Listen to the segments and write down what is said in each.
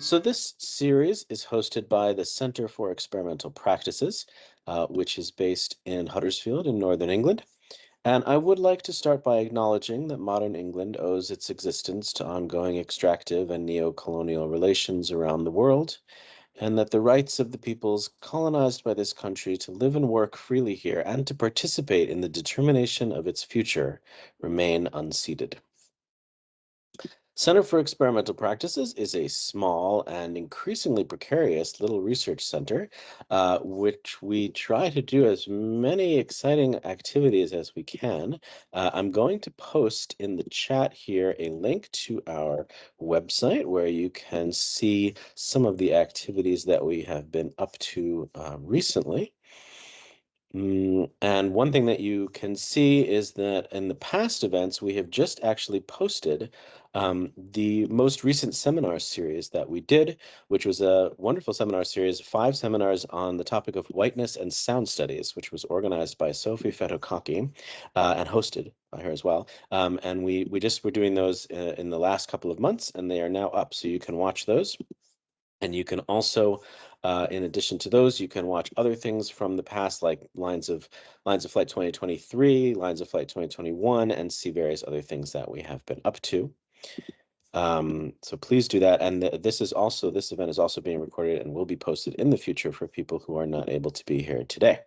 So this series is hosted by the Center for Experimental Practices, which is based in Huddersfield in Northern England. And I would like to start by acknowledging that modern England owes its existence to ongoing extractive and neo-colonial relations around the world, and that the rights of the peoples colonized by this country to live and work freely here and to participate in the determination of its future remain unceded. Center for Experimental Practices is a small and increasingly precarious little research center, which we try to do as many exciting activities as we can. I'm going to post in the chat here a link to our website where you can see some of the activities that we have been up to recently. And one thing that you can see is that in the past events, we have just actually posted the most recent seminar series that we did, which was a wonderful seminar series, 5 seminars on the topic of whiteness and sound studies, which was organized by Sophie Fetokaki and hosted by her as well. And we just were doing those in the last couple of months, and they are now up, so you can watch those. And you can also, in addition to those, you can watch other things from the past, like Lines of Flight 2023, Lines of Flight 2021, and see various other things that we have been up to. So please do that. And this event is also being recorded and will be posted in the future for people who are not able to be here today.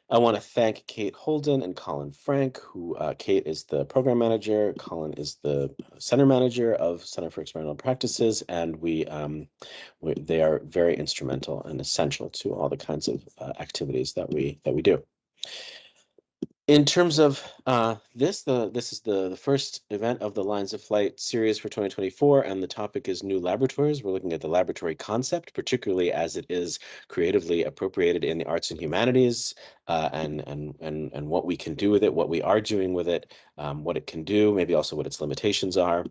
I want to thank Kate Holden and Colin Frank, who Kate is the program manager, Colin is the center manager of Center for Experimental Practices, and they are very instrumental and essential to all the kinds of activities that we do. In terms of this is the first event of the Lines of Flight series for 2024, and the topic is new laboratories. We're looking at the laboratory concept, particularly as it is creatively appropriated in the arts and humanities, and what we can do with it, what we are doing with it, what it can do, maybe also what its limitations are.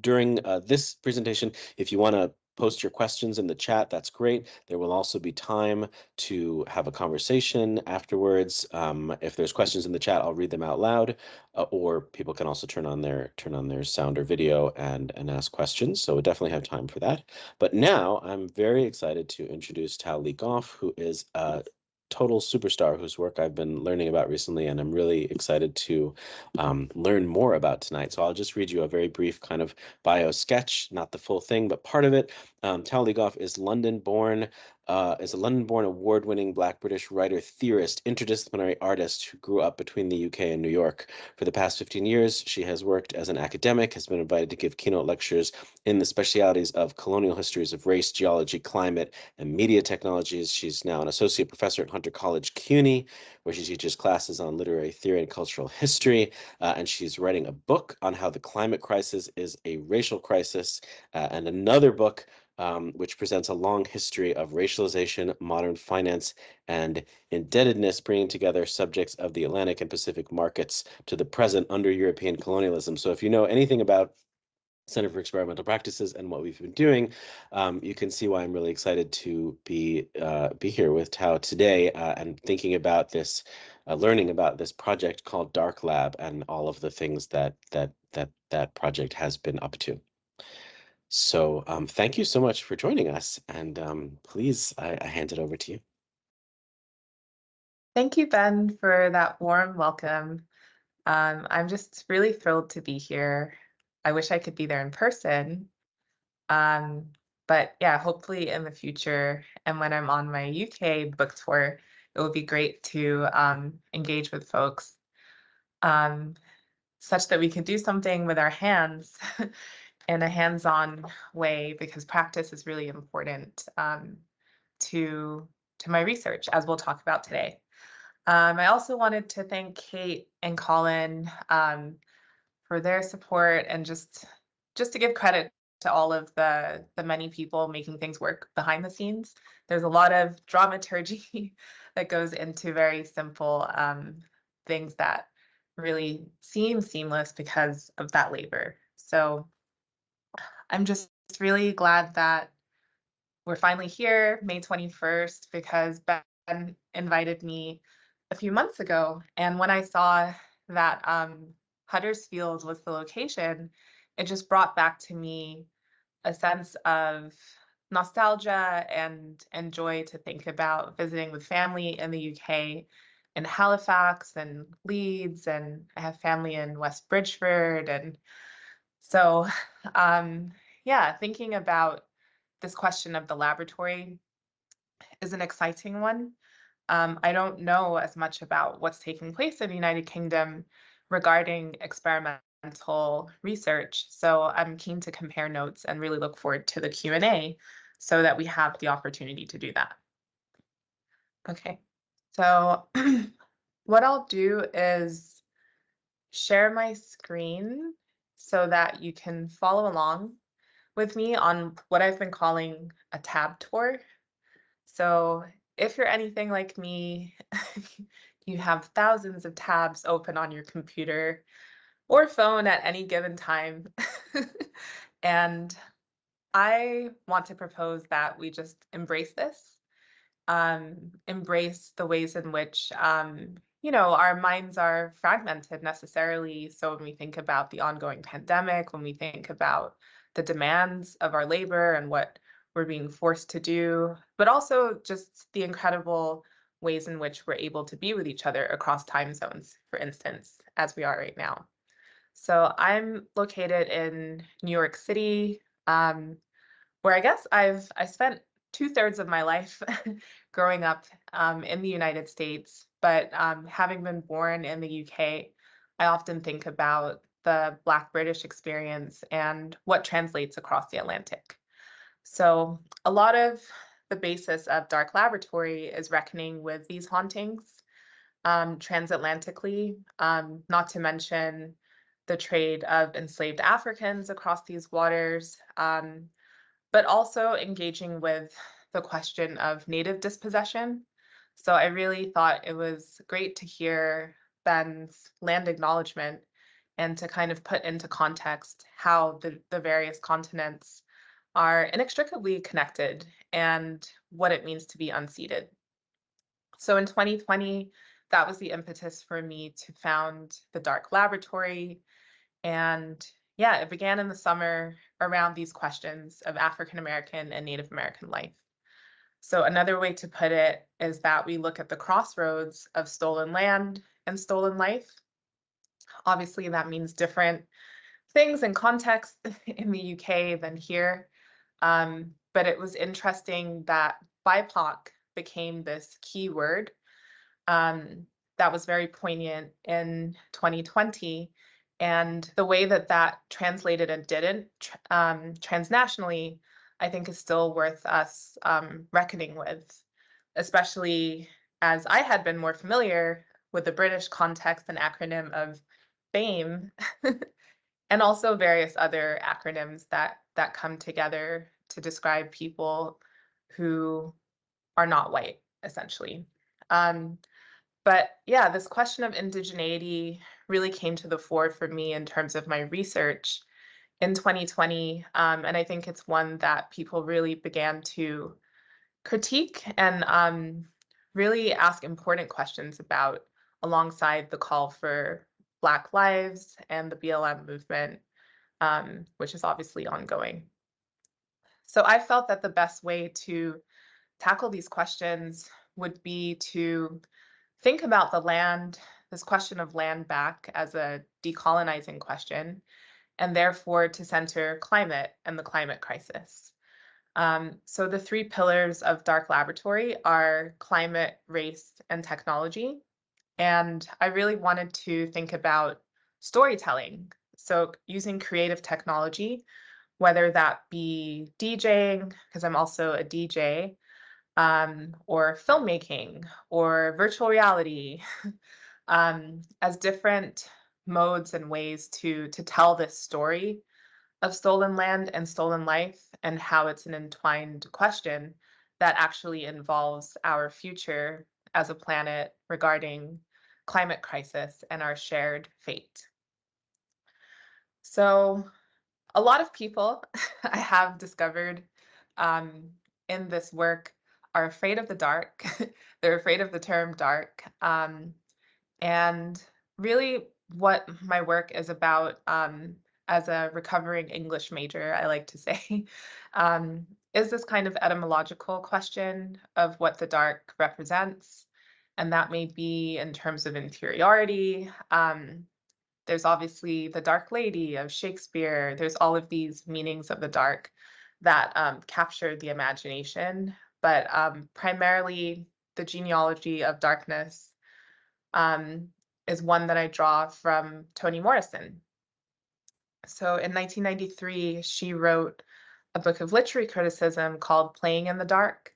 During this presentation, if you want to post your questions in the chat, that's great. There will also be time to have a conversation afterwards. If there's questions in the chat, I'll read them out loud, or people can also turn on their sound or video and ask questions. So we'll definitely have time for that. But now I'm very excited to introduce Tao Leigh Goffe, who is a total superstar whose work I've been learning about recently, and I'm really excited to learn more about tonight. So I'll just read you a very brief kind of bio sketch, not the full thing, but part of it. Tao Leigh Goffe is a London-born award-winning Black British writer, theorist, interdisciplinary artist who grew up between the UK and New York. For the past 15 years, she has worked as an academic, has been invited to give keynote lectures in the specialities of colonial histories of race, geology, climate, and media technologies. She's now an associate professor at Hunter College, CUNY, where she teaches classes on literary theory and cultural history, and she's writing a book on how the climate crisis is a racial crisis, and another book which presents a long history of racialization, modern finance, and indebtedness, bringing together subjects of the Atlantic and Pacific markets to the present under European colonialism. So if you know anything about Center for Experimental Practices and what we've been doing, you can see why I'm really excited to be here with Tao today and thinking about this, learning about this project called Dark Lab and all of the things that project has been up to. So thank you so much for joining us, and please, I hand it over to you. Thank you, Ben, for that warm welcome. I'm just really thrilled to be here. I wish I could be there in person. But yeah, hopefully in the future and when I'm on my UK book tour, it would be great to engage with folks such that we can do something with our hands in a hands-on way, because practice is really important to my research, as we'll talk about today. I also wanted to thank Kate and Colin for their support, and just to give credit to all of the many people making things work behind the scenes. There's a lot of dramaturgy that goes into very simple things that really seem seamless because of that labor. So I'm just really glad that we're finally here, May 21st, because Ben invited me a few months ago. And when I saw that Huddersfield was the location, it just brought back to me a sense of nostalgia and joy to think about visiting with family in the UK, in Halifax and Leeds, and I have family in West Bridgeford. And so, yeah, thinking about this question of the laboratory is an exciting one. I don't know as much about what's taking place in the United Kingdom regarding experimental research, so I'm keen to compare notes and really look forward to the Q&A so that we have the opportunity to do that. Okay, so what I'll do is share my screen so that you can follow along with me on what I've been calling a tab tour. So if you're anything like me, you have thousands of tabs open on your computer or phone at any given time. And I want to propose that we just embrace this, embrace the ways in which, our minds are fragmented necessarily. So when we think about the ongoing pandemic, when we think about the demands of our labor and what we're being forced to do, but also just the incredible ways in which we're able to be with each other across time zones, for instance, as we are right now. So I'm located in New York City, where I guess I spent 2/3 of my life growing up in the United States, but having been born in the UK, I often think about the Black British experience and what translates across the Atlantic. So a lot of the basis of Dark Laboratory is reckoning with these hauntings transatlantically, not to mention the trade of enslaved Africans across these waters, but also engaging with the question of native dispossession. So I really thought it was great to hear Ben's land acknowledgement and to kind of put into context how the various continents are inextricably connected and what it means to be unceded. So in 2020, that was the impetus for me to found the Dark Laboratory. And yeah, it began in the summer around these questions of African American and Native American life. So another way to put it is that we look at the crossroads of stolen land and stolen life. Obviously, that means different things and contexts in the UK than here. But it was interesting that BIPOC became this key word that was very poignant in 2020. And the way that that translated and didn't transnationally, I think is still worth us reckoning with, especially as I had been more familiar with the British context and acronym of BAME, and also various other acronyms that come together to describe people who are not white, essentially. But yeah, this question of indigeneity really came to the fore for me in terms of my research in 2020. And I think it's one that people really began to critique and really ask important questions about alongside the call for Black lives and the BLM movement, which is obviously ongoing. So I felt that the best way to tackle these questions would be to think about the land, this question of land back as a decolonizing question, and therefore to center climate and the climate crisis. So the three pillars of Dark Laboratory are climate, race, and technology. And I really wanted to think about storytelling. So using creative technology, whether that be DJing, because I'm also a DJ, or filmmaking or virtual reality, as different modes and ways to tell this story of stolen land and stolen life and how it's an entwined question that actually involves our future as a planet regarding climate crisis and our shared fate. So a lot of people I have discovered in this work are afraid of the dark. They're afraid of the term dark. And really what my work is about as a recovering English major, I like to say, is this kind of etymological question of what the dark represents. And that may be in terms of interiority. There's obviously the Dark Lady of Shakespeare. There's all of these meanings of the dark that capture the imagination, but primarily the genealogy of darkness um, is one that I draw from Toni Morrison. So in 1993, she wrote a book of literary criticism called Playing in the Dark.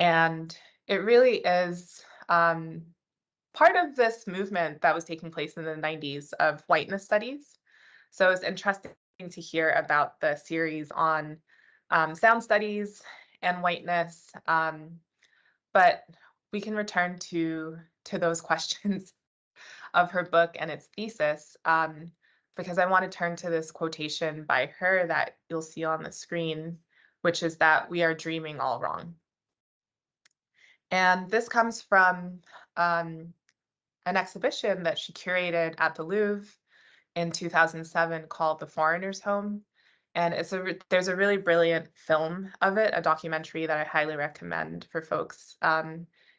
And it really is part of this movement that was taking place in the 90s of whiteness studies. So it's interesting to hear about the series on sound studies and whiteness. But we can return to those questions of her book and its thesis, because I want to turn to this quotation by her that you'll see on the screen, which is that we are dreaming all wrong. And this comes from an exhibition that she curated at the Louvre in 2007 called The Foreigner's Home. And there's a really brilliant film of it, a documentary that I highly recommend for folks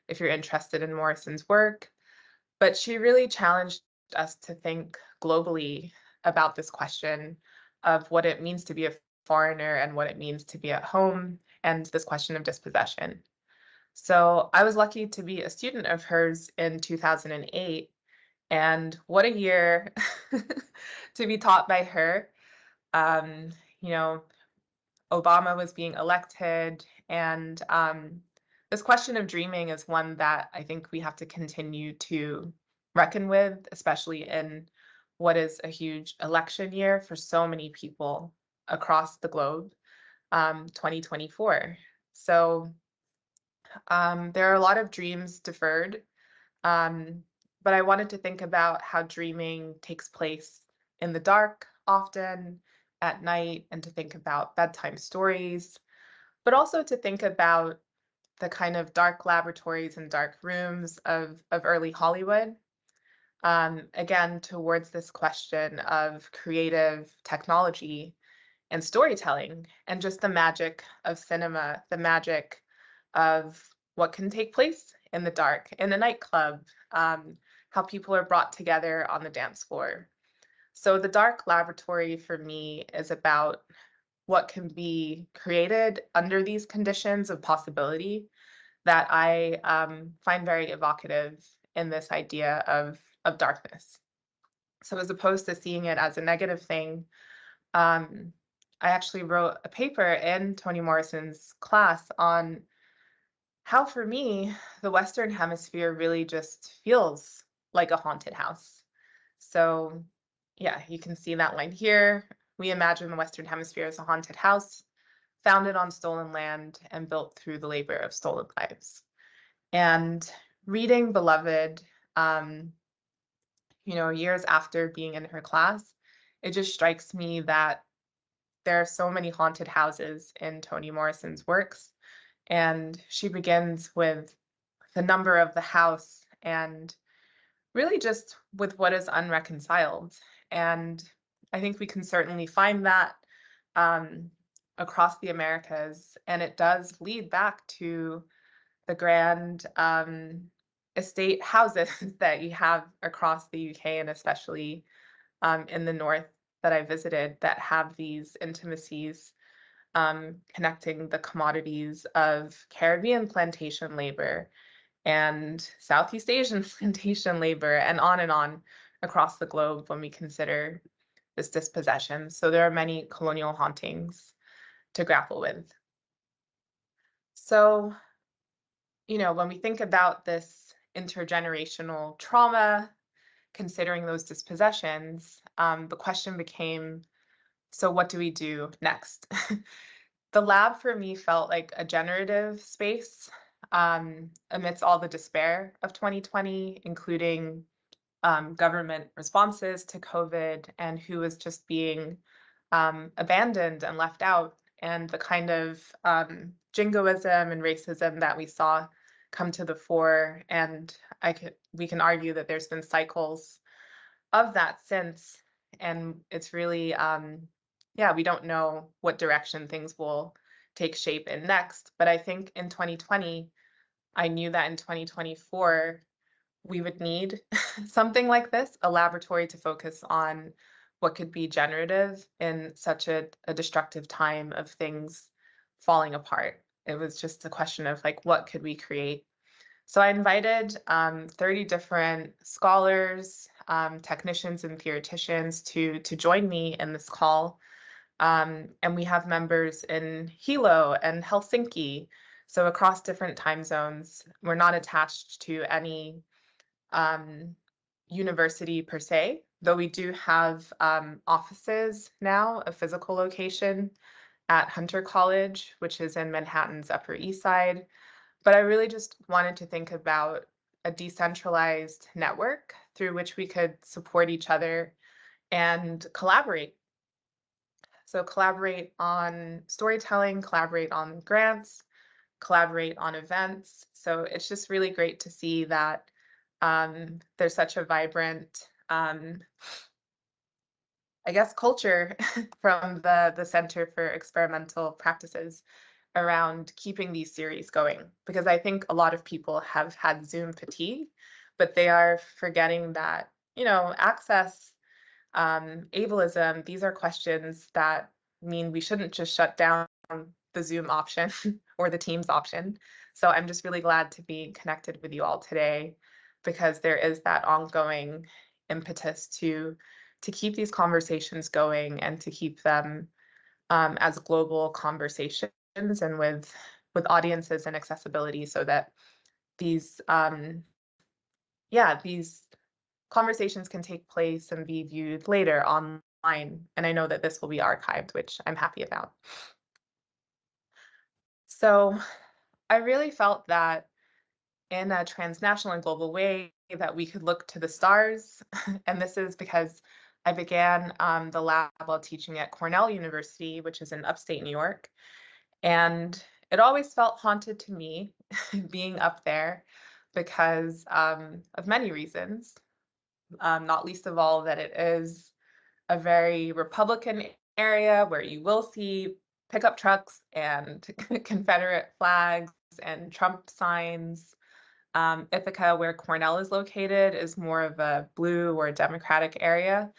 if you're interested in Morrison's work. But she really challenged us to think globally about this question of what it means to be a foreigner and what it means to be at home, and this question of dispossession. So I was lucky to be a student of hers in 2008, and what a year to be taught by her. Um, you know, Obama was being elected, and this question of dreaming is one that I think we have to continue to reckon with, especially in what is a huge election year for so many people across the globe, 2024. So there are a lot of dreams deferred, but I wanted to think about how dreaming takes place in the dark often at night, and to think about bedtime stories, but also to think about the kind of dark laboratories and dark rooms of early Hollywood. Again, towards this question of creative technology and storytelling, and just the magic of cinema, the magic of what can take place in the dark, in a nightclub, how people are brought together on the dance floor. So the dark laboratory for me is about what can be created under these conditions of possibility that I find very evocative in this idea of darkness. So as opposed to seeing it as a negative thing, I actually wrote a paper in Toni Morrison's class on how, for me, the Western Hemisphere really just feels like a haunted house. So yeah, you can see that line here. We imagine the Western Hemisphere as a haunted house, founded on stolen land and built through the labor of stolen lives. And reading Beloved, years after being in her class, it just strikes me that there are so many haunted houses in Toni Morrison's works. And she begins with the number of the house and really just with what is unreconciled. And I think we can certainly find that across the Americas. And it does lead back to the grand estate houses that you have across the UK, and especially in the north that I visited, that have these intimacies connecting the commodities of Caribbean plantation labor and Southeast Asian plantation labor, and on across the globe when we consider this dispossession. So there are many colonial hauntings to grapple with. So, when we think about this intergenerational trauma, considering those dispossessions, the question became, so what do we do next? The lab for me felt like a generative space amidst all the despair of 2020, including government responses to COVID and who was just being abandoned and left out, and the kind of jingoism and racism that we saw come to the fore. And we can argue that there's been cycles of that since. and it's really, yeah, we don't know what direction things will take shape in next. But I think in 2020, I knew that in 2024, we would need something like this, a laboratory to focus on what could be generative in such a destructive time of things falling apart. It was just a question of like, what could we create? So I invited 30 different scholars, technicians, and theoreticians to join me in this call. And we have members in Hilo and Helsinki, so across different time zones. We're not attached to any university per se, though we do have offices now, a physical location at Hunter College, which is in Manhattan's Upper East Side. But I really just wanted to think about a decentralized network through which we could support each other and collaborate. So collaborate on storytelling, collaborate on grants, collaborate on events. So it's just really great to see that there's such a vibrant, I guess, culture from the Center for Experimental Practices around keeping these series going. Because I think a lot of people have had Zoom fatigue, but they are forgetting that, access, ableism, these are questions that mean we shouldn't just shut down the Zoom option or the Teams option. So I'm just really glad to be connected with you all today because there is that ongoing impetus to keep these conversations going and to keep them as global conversations and with audiences and accessibility so that these these conversations can take place and be viewed later online. And I know that this will be archived, which I'm happy about. So I really felt that in a transnational and global way that we could look to the stars. And this is because I began the lab while teaching at Cornell University, which is in upstate New York. And it always felt haunted to me being up there because of many reasons, not least of all that it is a very Republican area where you will see pickup trucks and Confederate flags and Trump signs. Ithaca, where Cornell is located, is more of a blue or Democratic area.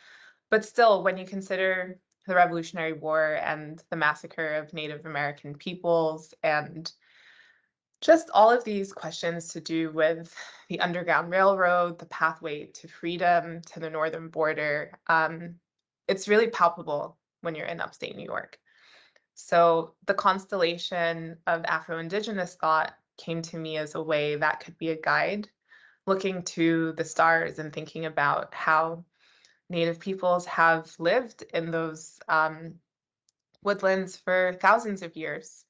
But still, when you consider the Revolutionary War and the massacre of Native American peoples and just all of these questions to do with the Underground Railroad, the pathway to freedom, to the northern border, it's really palpable when you're in upstate New York. So the constellation of Afro-Indigenous thought came to me as a way that could be a guide, looking to the stars and thinking about how Native peoples have lived in those woodlands for thousands of years,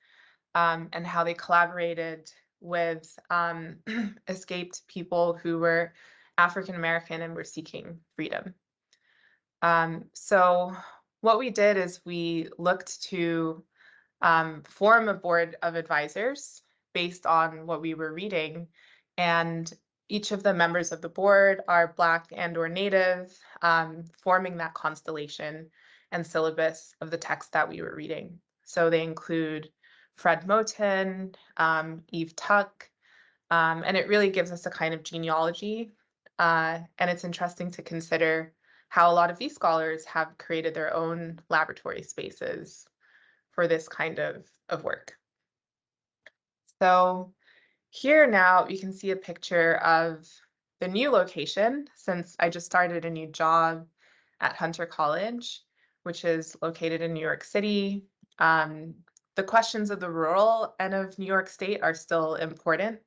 and how they collaborated with escaped people who were African American and were seeking freedom. So what we did is we looked to form a board of advisors based on what we were reading, and each of the members of the board are Black and or Native, forming that constellation and syllabus of the text that we were reading. So they include Fred Moten, Eve Tuck, and it really gives us a kind of genealogy. And it's interesting to consider how a lot of these scholars have created their own laboratory spaces for this kind of work. So here now you can see a picture of the new location since I just started a new job at Hunter College, which is located in New York City. The questions of the rural end of New York State are still important,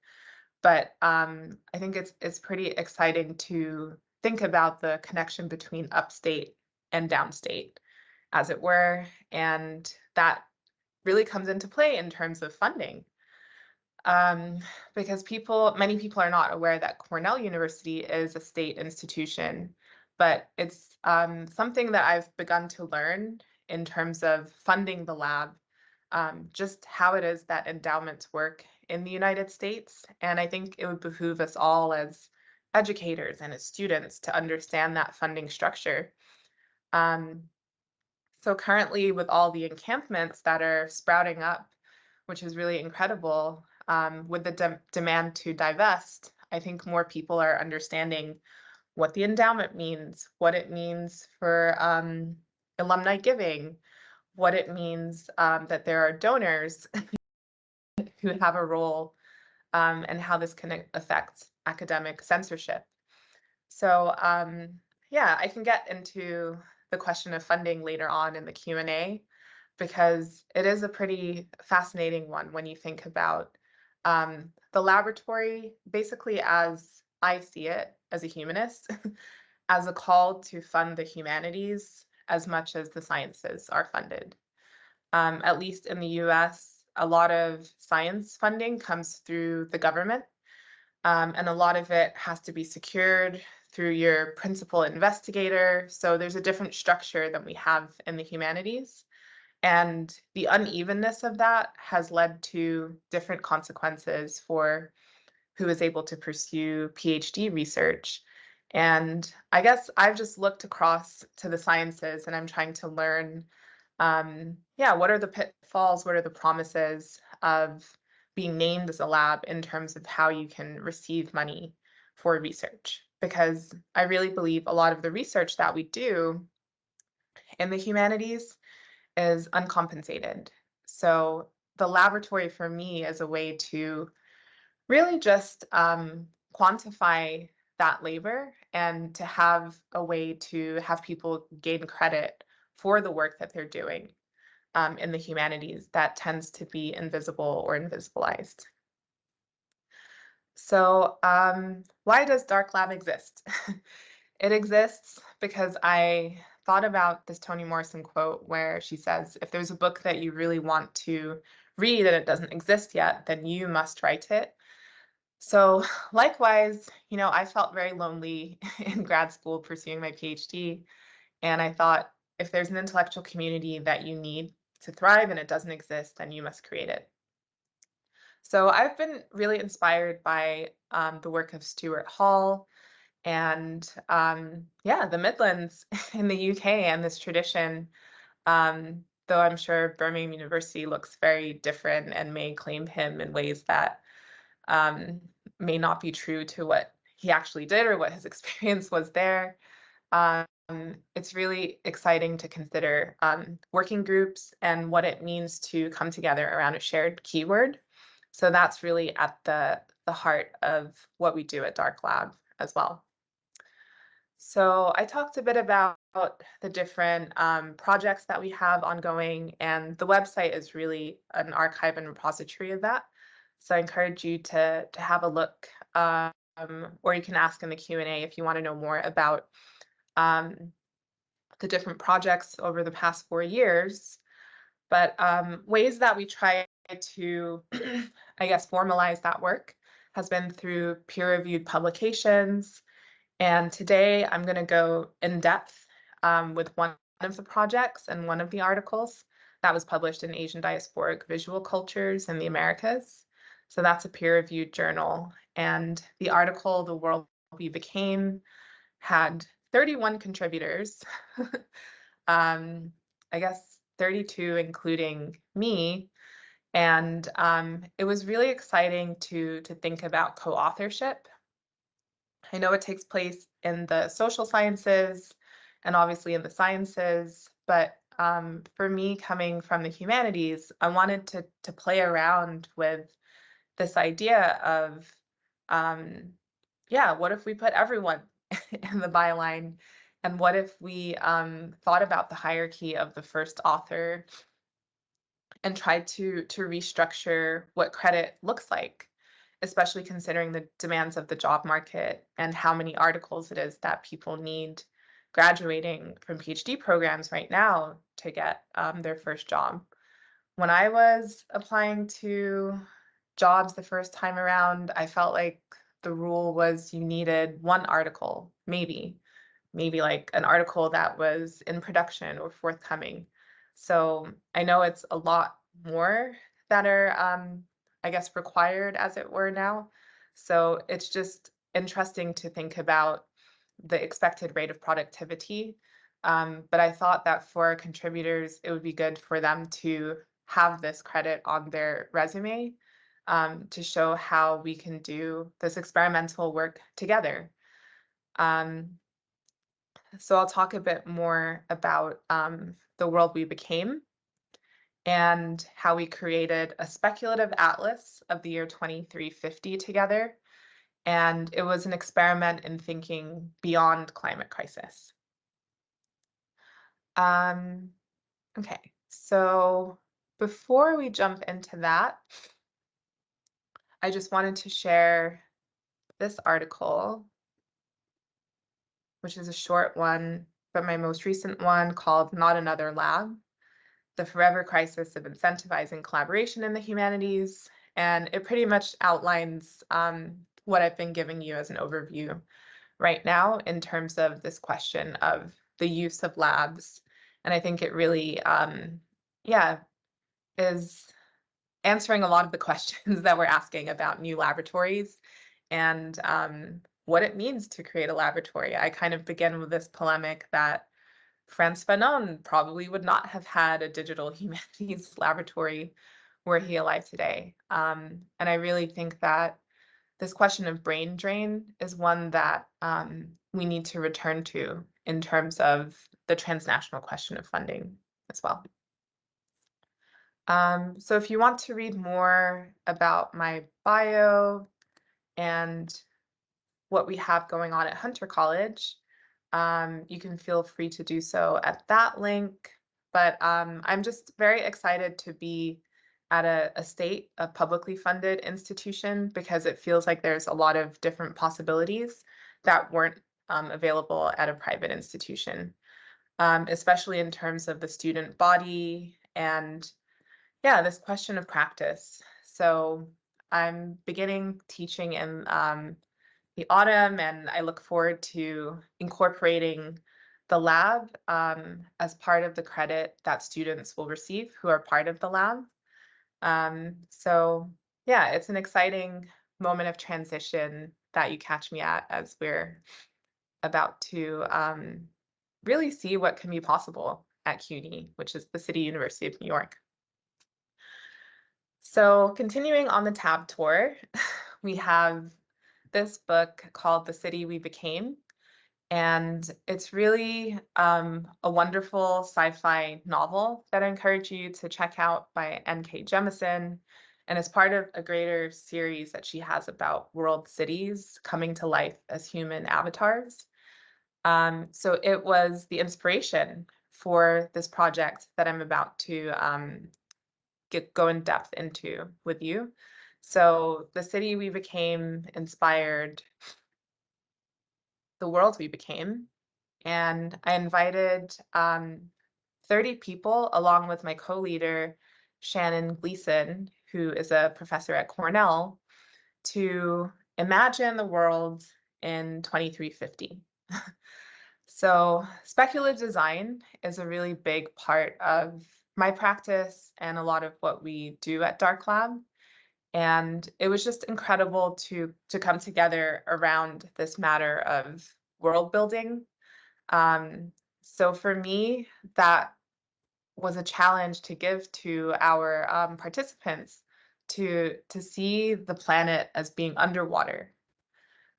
but I think it's pretty exciting to think about the connection between upstate and downstate, as it were, and that really comes into play in terms of funding. Because many people are not aware that Cornell University is a state institution, but it's something that I've begun to learn in terms of funding the lab, just how it is that endowments work in the United States. And I think it would behoove us all as educators and as students to understand that funding structure. Um, so currently, with all the encampments that are sprouting up, which is really incredible, with the demand to divest, I think more people are understanding what the endowment means, what it means for alumni giving, what it means that there are donors who have a role, and how this can affect academic censorship. So yeah, I can get into the question of funding later on in the Q&A, because it is a pretty fascinating one when you think about the laboratory, basically as I see it as a humanist, as a call to fund the humanities as much as the sciences are funded. At least in the US, a lot of science funding comes through the government, and a lot of it has to be secured through your principal investigator. So there's a different structure than we have in the humanities. And the unevenness of that has led to different consequences for who is able to pursue PhD research. And I guess I've just looked across to the sciences and I'm trying to learn, yeah, what are the pitfalls, what are the promises of being named as a lab in terms of how you can receive money for research? Because I really believe a lot of the research that we do in the humanities is uncompensated. So the laboratory for me is a way to really just quantify that labor and to have a way to have people gain credit for the work that they're doing in the humanities that tends to be invisible or invisibilized. So why does Dark Lab exist? It exists because I thought about this Toni Morrison quote where she says, if there's a book that you really want to read and it doesn't exist yet, then you must write it. So likewise, I felt very lonely in grad school pursuing my PhD. And I thought, if there's an intellectual community that you need to thrive and it doesn't exist, then you must create it. So I've been really inspired by the work of Stuart Hall and yeah, the Midlands in the UK and this tradition, though I'm sure Birmingham University looks very different and may claim him in ways that um, may not be true to what he actually did or what his experience was there. Um, it's really exciting to consider working groups and what it means to come together around a shared keyword. So that's really at the heart of what we do at Dark Lab as well. So I talked a bit about the different projects that we have ongoing, and the website is really an archive and repository of that. So I encourage you to have a look, or you can ask in the Q&A if you want to know more about um, the different projects over the past 4 years. But ways that we try to, I guess, formalize that work has been through peer-reviewed publications. And today I'm going to go in depth with one of the projects and one of the articles that was published in Asian Diasporic Visual Cultures in the Americas. So that's a peer-reviewed journal. And the article, The World We Became, had 31 contributors. I guess 32 including me. And it was really exciting to think about co-authorship. I know it takes place in the social sciences and obviously in the sciences, but for me, coming from the humanities, I wanted to play around with this idea of, yeah, what if we put everyone in the byline? And what if we thought about the hierarchy of the first author and tried to restructure what credit looks like, especially considering the demands of the job market and how many articles it is that people need graduating from PhD programs right now to get their first job. When I was applying to jobs the first time around, I felt like the rule was you needed one article, maybe like an article that was in production or forthcoming. So I know it's a lot more that are, I guess, required as it were now. So it's just interesting to think about the expected rate of productivity But I thought that for our contributors, it would be good for them to have this credit on their resume, to show how we can do this experimental work together. Um, so I'll talk a bit more about the world we became and how we created a speculative atlas of the year 2350 together. And it was an experiment in thinking beyond climate crisis. Okay, so before we jump into that, I just wanted to share this article, which is a short one, but my most recent one called Not Another Lab: The Forever Crisis of Incentivizing Collaboration in the Humanities. And it pretty much outlines what I've been giving you as an overview right now in terms of this question of the use of labs. And I think it really, yeah, is answering a lot of the questions that we're asking about new laboratories and what it means to create a laboratory. I kind of begin with this polemic that Frantz Fanon probably would not have had a digital humanities laboratory were he alive today. And I really think that this question of brain drain is one that we need to return to in terms of the transnational question of funding as well. So if you want to read more about my bio and what we have going on at Hunter College, you can feel free to do so at that link. But I'm just very excited to be at a publicly funded institution, because it feels like there's a lot of different possibilities that weren't available at a private institution, especially in terms of the student body and, yeah, this question of practice. So I'm beginning teaching in the autumn, and I look forward to incorporating the lab as part of the credit that students will receive who are part of the lab. So yeah, it's an exciting moment of transition that you catch me at as we're about to really see what can be possible at CUNY, which is the City University of New York. So continuing on the tab tour, we have this book called The City We Became. And it's really a wonderful sci-fi novel that I encourage you to check out by N.K. Jemisin. And it's part of a greater series that she has about world cities coming to life as human avatars. So it was the inspiration for this project that I'm about to go in depth into with you. So The City We Became inspired the world we became. And I invited 30 people along with my co-leader, Shannon Gleason, who is a professor at Cornell, to imagine the world in 2350. So speculative design is a really big part of my practice and a lot of what we do at Dark Lab. And it was just incredible to come together around this matter of world building. So for me, that was a challenge to give to our participants to see the planet as being underwater.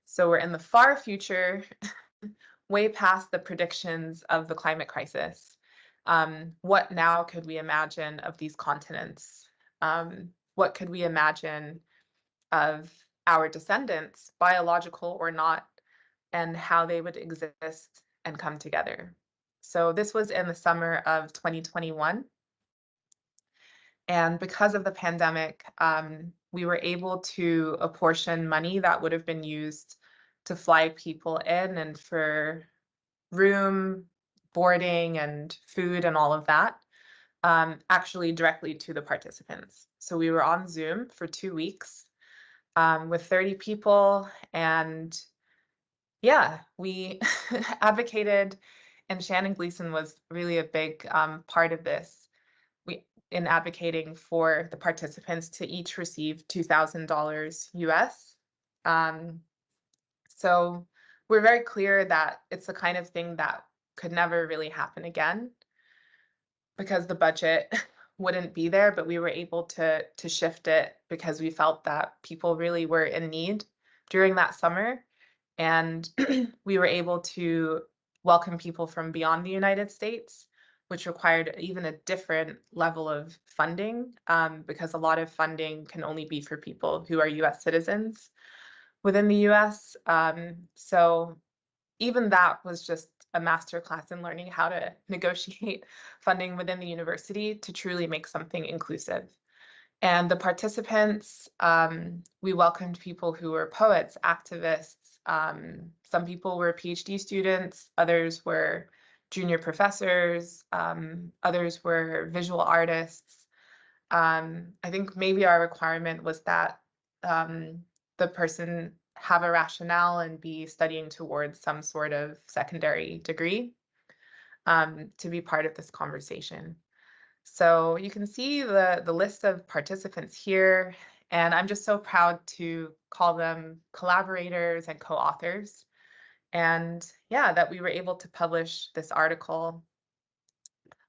So we're in the far future, way past the predictions of the climate crisis. What now could we imagine of these continents? What could we imagine of our descendants, biological or not, and how they would exist and come together? So this was in the summer of 2021. And because of the pandemic, we were able to apportion money that would have been used to fly people in and for room, boarding, and food and all of that, actually directly to the participants. So we were on Zoom for 2 weeks with 30 people, and yeah, we advocated, and Shannon Gleason was really a big part of this. In advocating for the participants to each receive $2,000 US. So we're very clear that it's the kind of thing that could never really happen again because the budget wouldn't be there, but we were able to shift it because we felt that people really were in need during that summer. And we were able to welcome people from beyond the United States, which required even a different level of funding, because a lot of funding can only be for people who are US citizens within the US. So even that was just a masterclass in learning how to negotiate funding within the university to truly make something inclusive. And the participants, we welcomed people who were poets, activists. Some people were PhD students, others were junior professors, others were visual artists. I think maybe our requirement was that the person have a rationale and be studying towards some sort of secondary degree to be part of this conversation. So you can see the list of participants here, and I'm just so proud to call them collaborators and co-authors. And yeah, that we were able to publish this article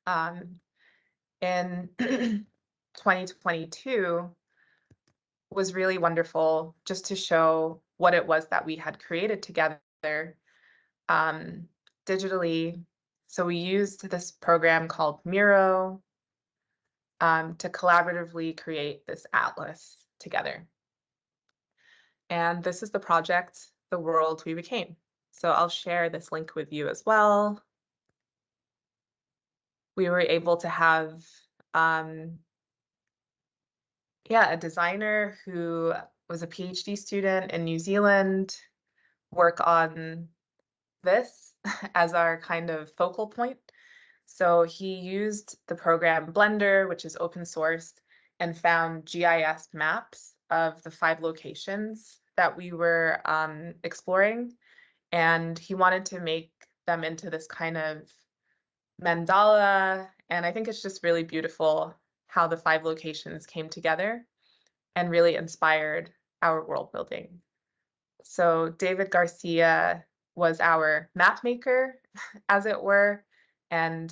in 2022 was really wonderful just to show what it was that we had created together digitally. So we used this program called Miro to collaboratively create this atlas together. And this is the project, The World We Became. So I'll share this link with you as well. We were able to have a designer who was a PhD student in New Zealand work on this as our kind of focal point. So he used the program Blender, which is open source, and found GIS maps of the 5 locations that we were exploring. And he wanted to make them into this kind of mandala. And I think it's just really beautiful how the 5 locations came together and really inspired our world building. So David Garcia was our map maker, as it were, and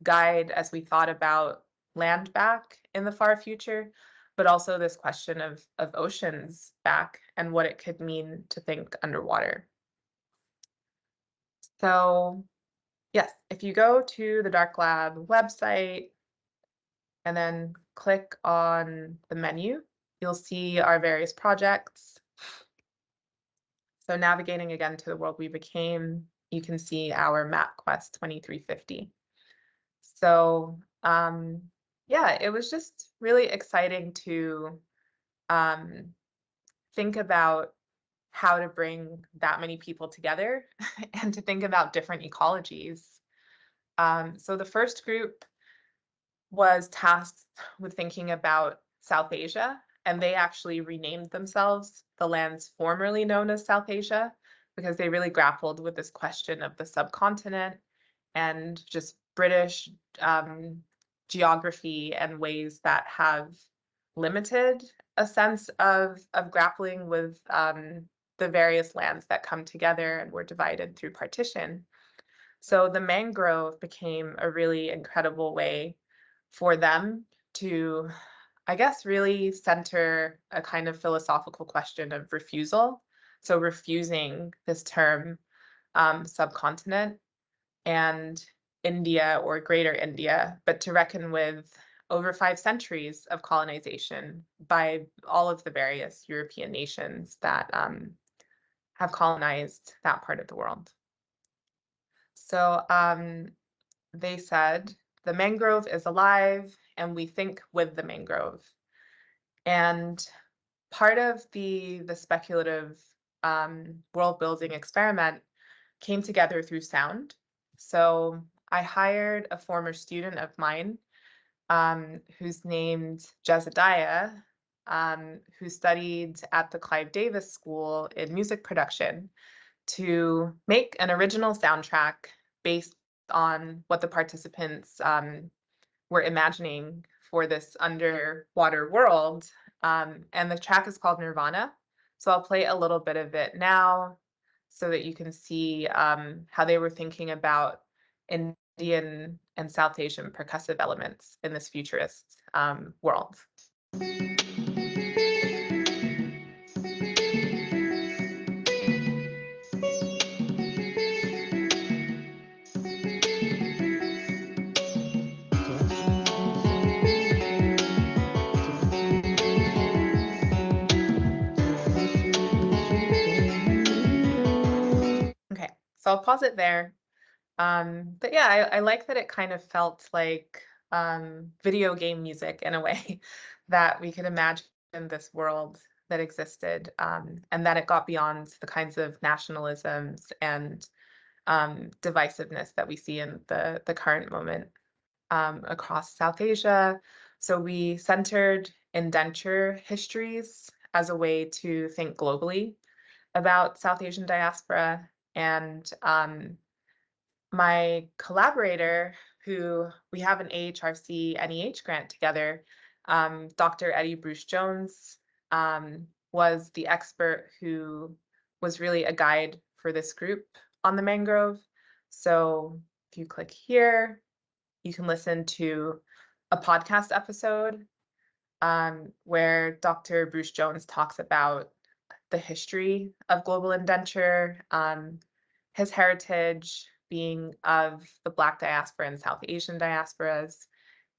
guide as we thought about land back in the far future, but also this question of oceans back and what it could mean to think underwater. So yes, if you go to the Dark Lab website and then click on the menu, you'll see our various projects. So navigating again to the world we became, you can see our MapQuest 2350. So yeah, it was just really exciting to think about how to bring that many people together and to think about different ecologies. So the first group was tasked with thinking about South Asia, and they actually renamed themselves the lands formerly known as South Asia because they really grappled with this question of the subcontinent and just British geography and ways that have limited a sense of grappling with the various lands that come together and were divided through partition. So the mangrove became a really incredible way for them to, I guess, really center a kind of philosophical question of refusal. So refusing this term subcontinent and India or Greater India, but to reckon with over 5 centuries of colonization by all of the various European nations that have colonized that part of the world. So they said, the mangrove is alive and we think with the mangrove. And part of the speculative world building experiment came together through sound. So I hired a former student of mine who's named Jezediah, who studied at the Clive Davis School in music production to make an original soundtrack based on what the participants were imagining for this underwater world. And the track is called Nirvana. So I'll play a little bit of it now. so that you can see how they were thinking about Indian and South Asian percussive elements in this futurist world. Okay, so I'll pause it there. But yeah, I like that it kind of felt like video game music in a way, that we could imagine this world that existed, and that it got beyond the kinds of nationalisms and divisiveness that we see in the current moment across South Asia. So we centered indenture histories as a way to think globally about South Asian diaspora. And my collaborator, who we have an AHRC NEH grant together, Dr. Eddie Bruce Jones, was the expert who was really a guide for this group on the mangrove. So if you click here, you can listen to a podcast episode where Dr. Bruce Jones talks about the history of global indenture, his heritage being of the Black diaspora and South Asian diasporas,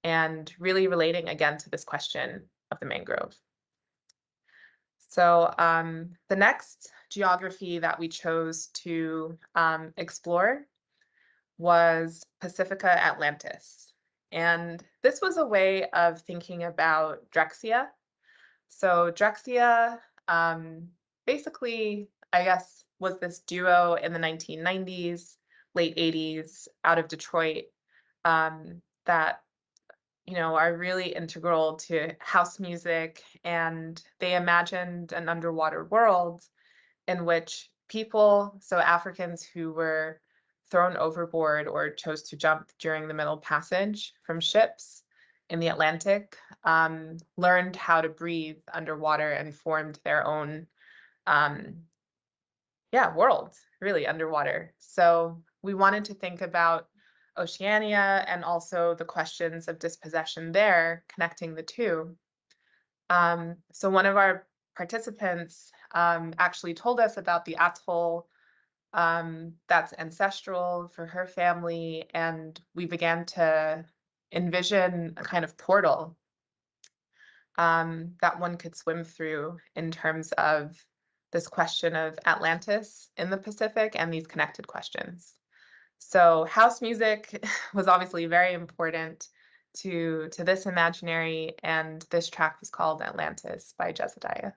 and really relating again to this question of the mangrove. So the next geography that we chose to explore was Pacifica Atlantis. And this was a way of thinking about Drexia. So Drexia basically, I guess, was this duo in the 1990s, late 80s out of Detroit that are really integral to house music, and they imagined an underwater world in which people, so Africans who were thrown overboard or chose to jump during the Middle Passage from ships in the Atlantic, learned how to breathe underwater and formed their own world, really, underwater. So we wanted to think about Oceania and also the questions of dispossession there, connecting the two. So one of our participants actually told us about the atoll that's ancestral for her family, and we began to envision a kind of portal that one could swim through in terms of this question of Atlantis in the Pacific and these connected questions. So house music was obviously very important to this imaginary, and this track was called Atlantis by Jezediah.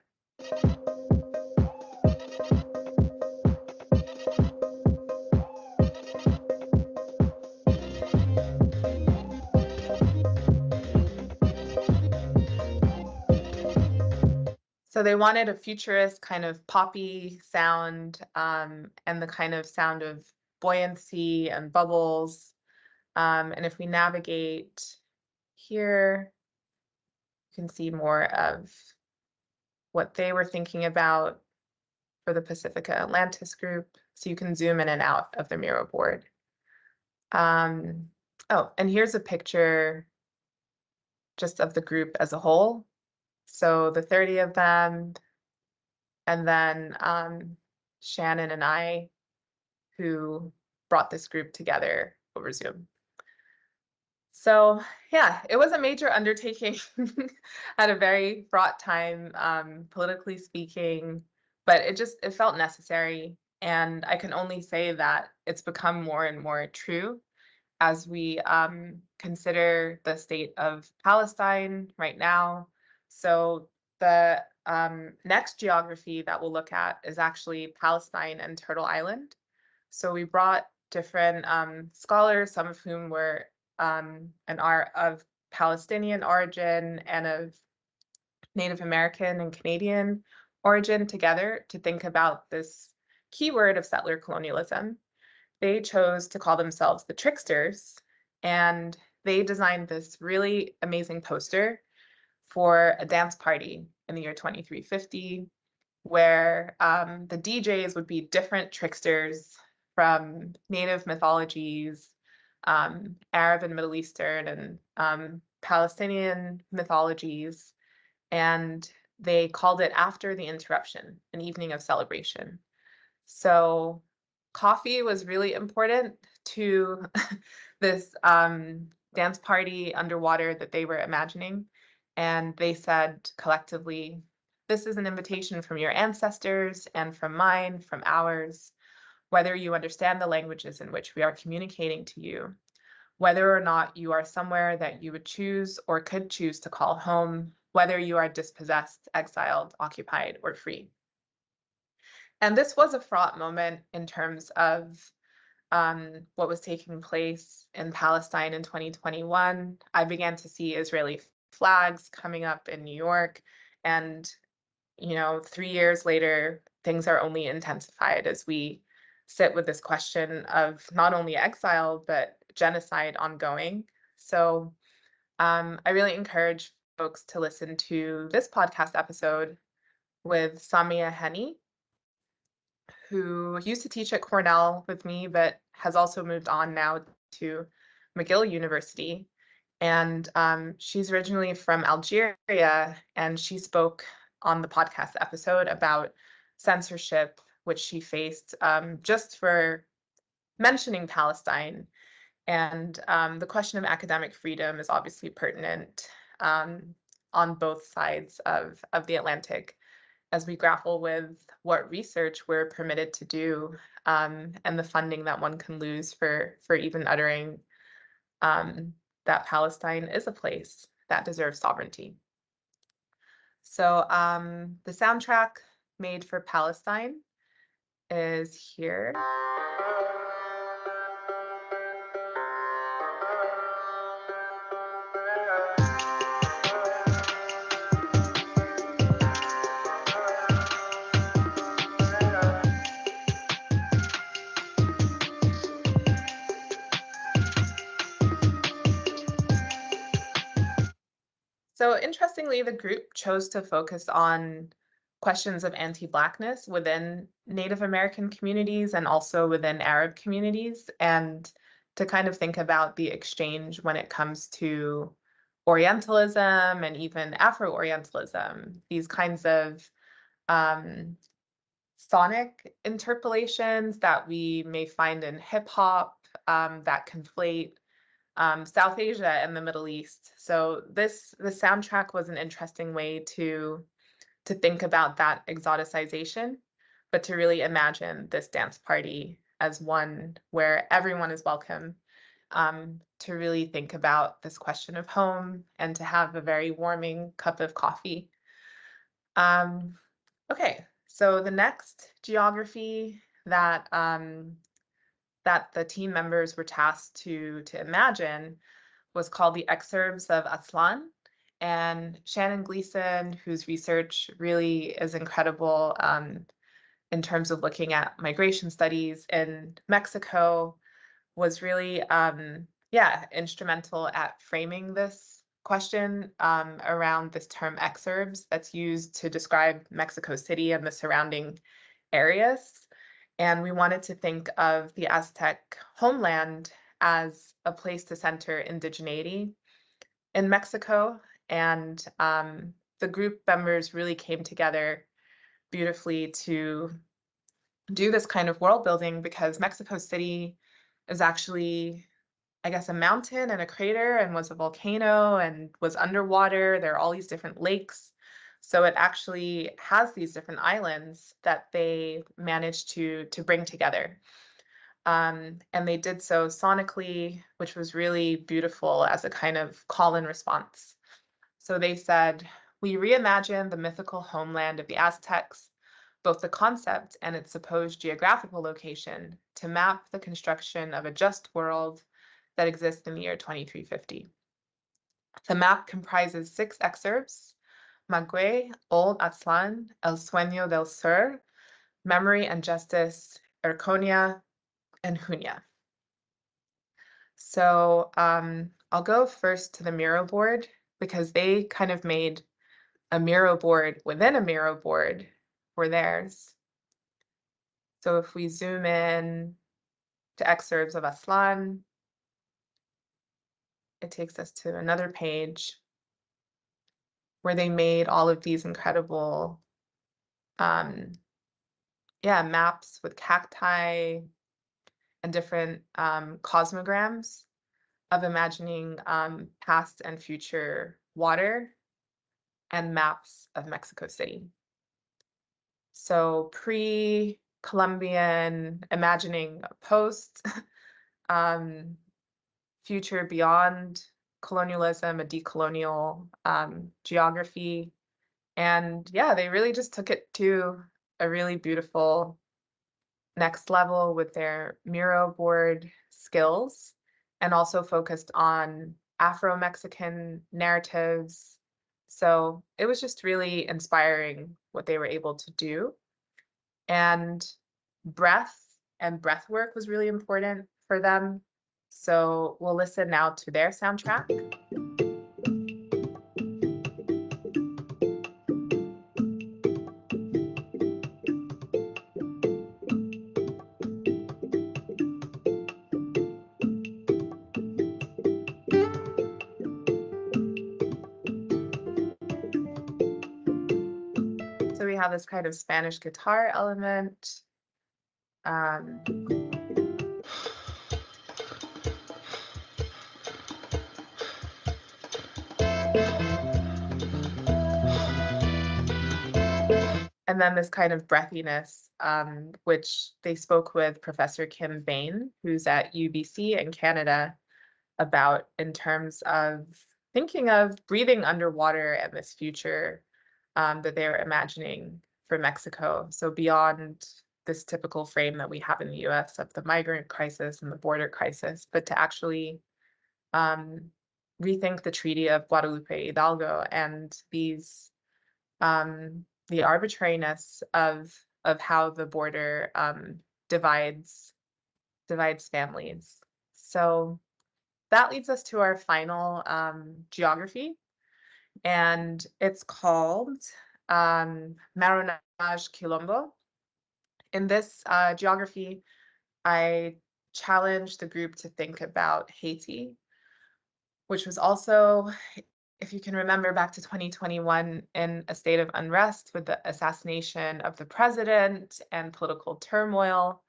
So they wanted a futurist kind of poppy sound, and the kind of sound of buoyancy and bubbles. And if we navigate here, you can see more of what they were thinking about for the Pacifica Atlantis group. So you can zoom in and out of the Miro board. Oh, and here's a picture just of the group as a whole. So the 30 of them, and then Shannon and I, who brought this group together over Zoom. So yeah, it was a major undertaking at a very fraught time, politically speaking, but it felt necessary. And I can only say that it's become more and more true as we consider the state of Palestine right now. So the next geography that we'll look at is actually Palestine and Turtle Island. So we brought different scholars, some of whom were and are of Palestinian origin and of Native American and Canadian origin, together to think about this keyword of settler colonialism. They chose to call themselves the Tricksters, and they designed this really amazing poster for a dance party in the year 2350. where the DJs would be different tricksters from native mythologies, Arab and Middle Eastern and Palestinian mythologies, and they called it After the Interruption, an evening of celebration. So coffee was really important to this dance party underwater that they were imagining. And they said collectively, this is an invitation from your ancestors and from mine, from ours, whether you understand the languages in which we are communicating to you, whether or not you are somewhere that you would choose or could choose to call home, whether you are dispossessed, exiled, occupied, or free. And this was a fraught moment in terms of what was taking place in Palestine in 2021. I began to see Israeli flags coming up in New York. And, 3 years later, things are only intensified as we sit with this question of not only exile, but genocide ongoing. So I really encourage folks to listen to this podcast episode with Samia Heni, who used to teach at Cornell with me, but has also moved on now to McGill University. And she's originally from Algeria, and she spoke on the podcast episode about censorship, which she faced just for mentioning Palestine. And the question of academic freedom is obviously pertinent on both sides of the Atlantic as we grapple with what research we're permitted to do and the funding that one can lose for even uttering that Palestine is a place that deserves sovereignty. So the soundtrack made for Palestine is here. So interestingly, the group chose to focus on questions of anti-Blackness within Native American communities and also within Arab communities, and to kind of think about the exchange when it comes to Orientalism and even Afro-Orientalism, these kinds of sonic interpolations that we may find in hip hop that conflate South Asia and the Middle East. So the soundtrack was an interesting way to think about that exoticization, but to really imagine this dance party as one where everyone is welcome, to really think about this question of home and to have a very warming cup of coffee. Okay, so the next geography that that the team members were tasked to imagine was called the Exurbs of Aztlan. And Shannon Gleason, whose research really is incredible in terms of looking at migration studies in Mexico, was really, instrumental at framing this question around this term exurbs that's used to describe Mexico City and the surrounding areas. And we wanted to think of the Aztec homeland as a place to center indigeneity in Mexico. And the group members really came together beautifully to do this kind of world building because Mexico City is actually, I guess, a mountain and a crater and was a volcano and was underwater. There are all these different lakes. So it actually has these different islands that they managed to bring together. And they did so sonically, which was really beautiful as a kind of call and response. So they said, we reimagine the mythical homeland of the Aztecs, both the concept and its supposed geographical location, to map the construction of a just world that exists in the year 2350. The map comprises 6 exurbs: Maguey, Old Aztlan, El Sueño del Sur, Memory and Justice, Erconia, and Junia. So I'll go first to the Miro board because they kind of made a Miro board within a Miro board for theirs. So if we zoom in to excerpts of Aslan, it takes us to another page where they made all of these incredible maps with cacti and different cosmograms of imagining past and future water and maps of Mexico City. So pre-Columbian, imagining post, future beyond colonialism, a decolonial geography. And yeah, they really just took it to a really beautiful next level with their Miro board skills, and also focused on Afro-Mexican narratives. So it was just really inspiring what they were able to do. And breath and breath work was really important for them. So we'll listen now to their soundtrack. So we have this kind of Spanish guitar element. And then this kind of breathiness, which they spoke with Professor Kim Bain, who's at UBC in Canada, about in terms of thinking of breathing underwater and this future that they were imagining for Mexico. So beyond this typical frame that we have in the US of the migrant crisis and the border crisis, but to actually rethink the Treaty of Guadalupe Hidalgo and these the arbitrariness of how the border divides families. So that leads us to our final geography, and it's called Marronage Quilombo. In this geography, I challenged the group to think about Haiti, which was also, if you can remember back to 2021, in a state of unrest with the assassination of the president and political turmoil.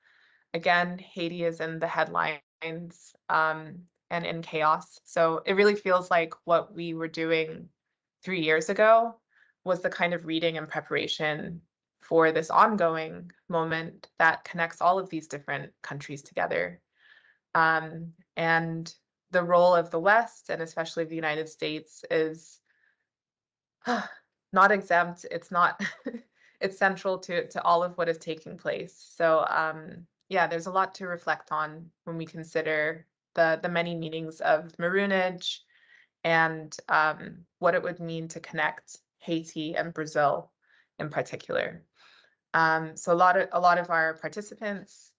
Again, Haiti is in the headlines and in chaos. So it really feels like what we were doing 3 years ago was the kind of reading and preparation for this ongoing moment that connects all of these different countries together. And the role of the West, and especially the United States, is not exempt. It's not, it's central to all of what is taking place. So yeah, there's a lot to reflect on when we consider the many meanings of maroonage and what it would mean to connect Haiti and Brazil in particular. So a lot of our participants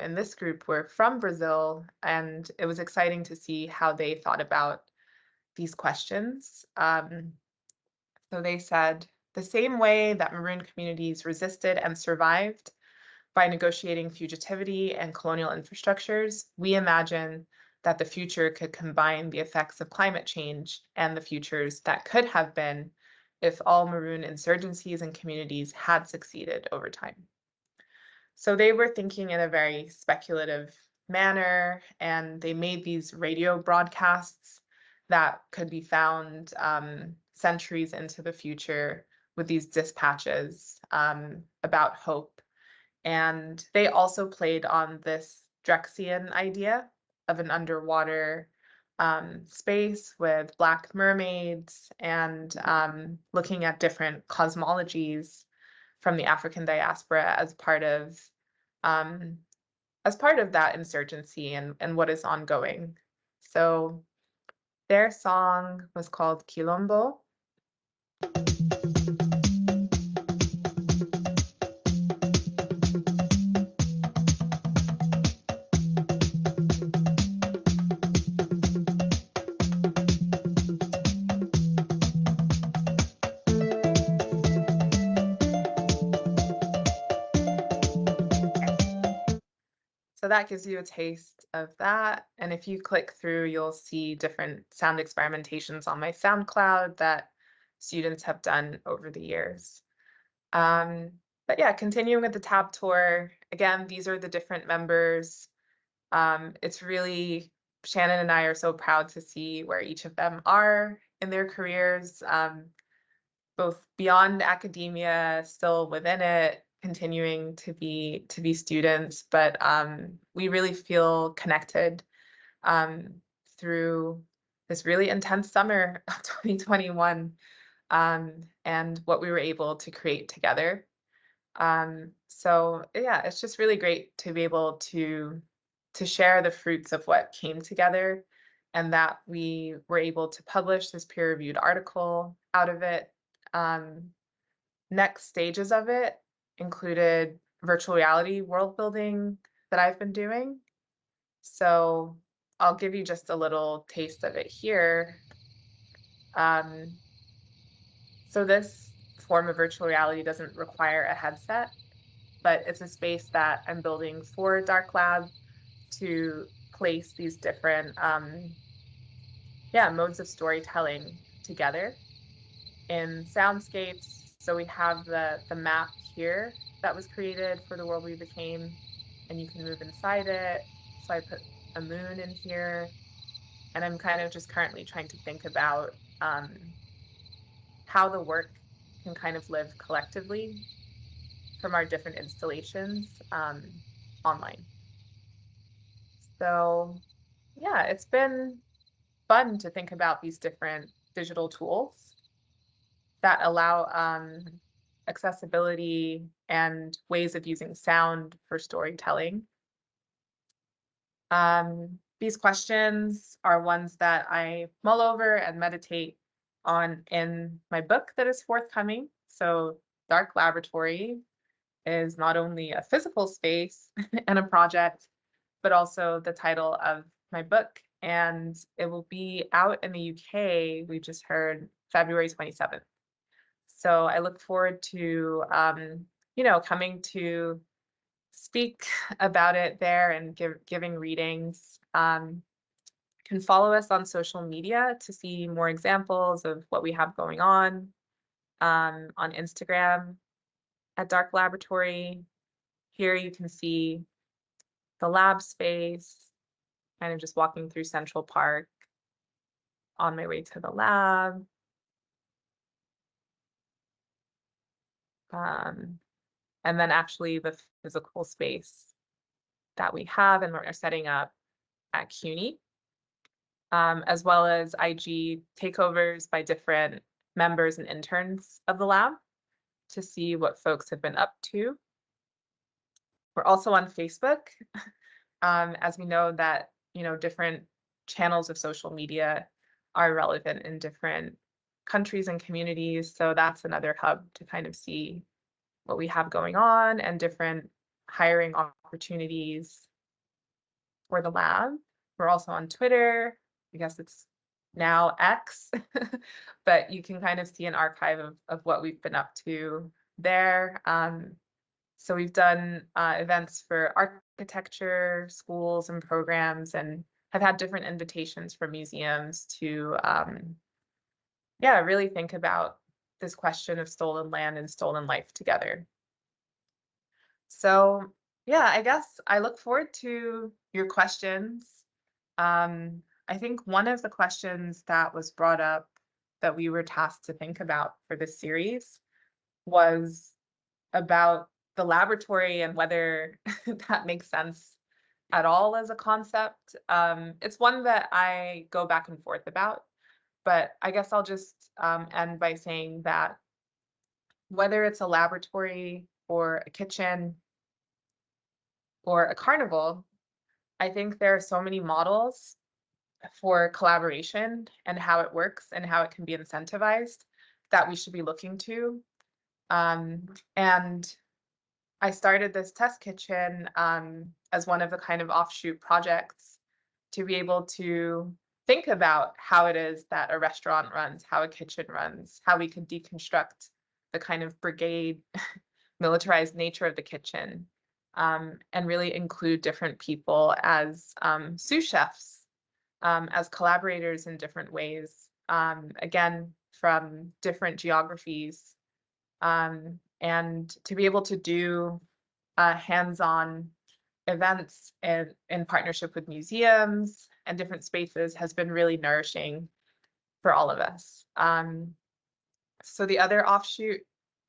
in this group were from Brazil, and it was exciting to see how they thought about these questions. So they said, the same way that maroon communities resisted and survived by negotiating fugitivity and colonial infrastructures, we imagine that the future could combine the effects of climate change and the futures that could have been if all maroon insurgencies and communities had succeeded over time. So they were thinking in a very speculative manner, and they made these radio broadcasts that could be found centuries into the future with these dispatches about hope. And they also played on this Drexian idea of an underwater space with Black mermaids, and looking at different cosmologies from the African diaspora as part of that insurgency and what is ongoing. So their song was called Quilombo. So that gives you a taste of that. And if you click through, you'll see different sound experimentations on my SoundCloud that students have done over the years. Um, but yeah, continuing with the tab tour, again, these are the different members. It's really, Shannon and I are so proud to see where each of them are in their careers, both beyond academia, still within it, continuing to be students. But we really feel connected um, through this really intense summer of 2021 and what we were able to create together. So yeah, it's just really great to be able to share the fruits of what came together and that we were able to publish this peer-reviewed article out of it. Next stages of it included virtual reality world building that I've been doing. So I'll give you just a little taste of it here. Um, so this form of virtual reality doesn't require a headset, but it's a space that I'm building for Dark Lab to place these different modes of storytelling together in soundscapes. So we have the map here that was created for the world we became, and you can move inside it. So I put a moon in here, and I'm kind of just currently trying to think about how the work can kind of live collectively from our different installations online. So yeah, it's been fun to think about these different digital tools that allow accessibility and ways of using sound for storytelling. These questions are ones that I mull over and meditate on in my book that is forthcoming. So Dark Laboratory is not only a physical space and a project, but also the title of my book. And it will be out in the UK, we just heard February 27th. So I look forward to, coming to speak about it there and giving readings. Can follow us on social media to see more examples of what we have going on Instagram at Dark Laboratory. Here you can see the lab space, kind of just walking through Central Park on my way to the lab. And then actually the physical space that we have and we're setting up at CUNY, as well as IG takeovers by different members and interns of the lab to see what folks have been up to. We're also on Facebook, as we know that, different channels of social media are relevant in different countries and communities. So that's another hub to kind of see what we have going on and different hiring opportunities for the lab. We're also on Twitter. I guess it's now X, but you can kind of see an archive of what we've been up to there. So we've done events for architecture, schools, and programs, and have had different invitations from museums to, really think about this question of stolen land and stolen life together. So yeah, I guess I look forward to your questions. I think one of the questions that was brought up that we were tasked to think about for this series was about the laboratory and whether that makes sense at all as a concept. It's one that I go back and forth about, but I guess I'll just end by saying that whether it's a laboratory or a kitchen or a carnival, I think there are so many models for collaboration and how it works and how it can be incentivized that we should be looking to. And I started this test kitchen as one of the kind of offshoot projects to be able to think about how it is that a restaurant runs, how a kitchen runs, how we could deconstruct the kind of brigade militarized nature of the kitchen and really include different people as sous chefs, as collaborators in different ways, again, from different geographies, and to be able to do hands-on events in partnership with museums and different spaces has been really nourishing for all of us. So the other offshoot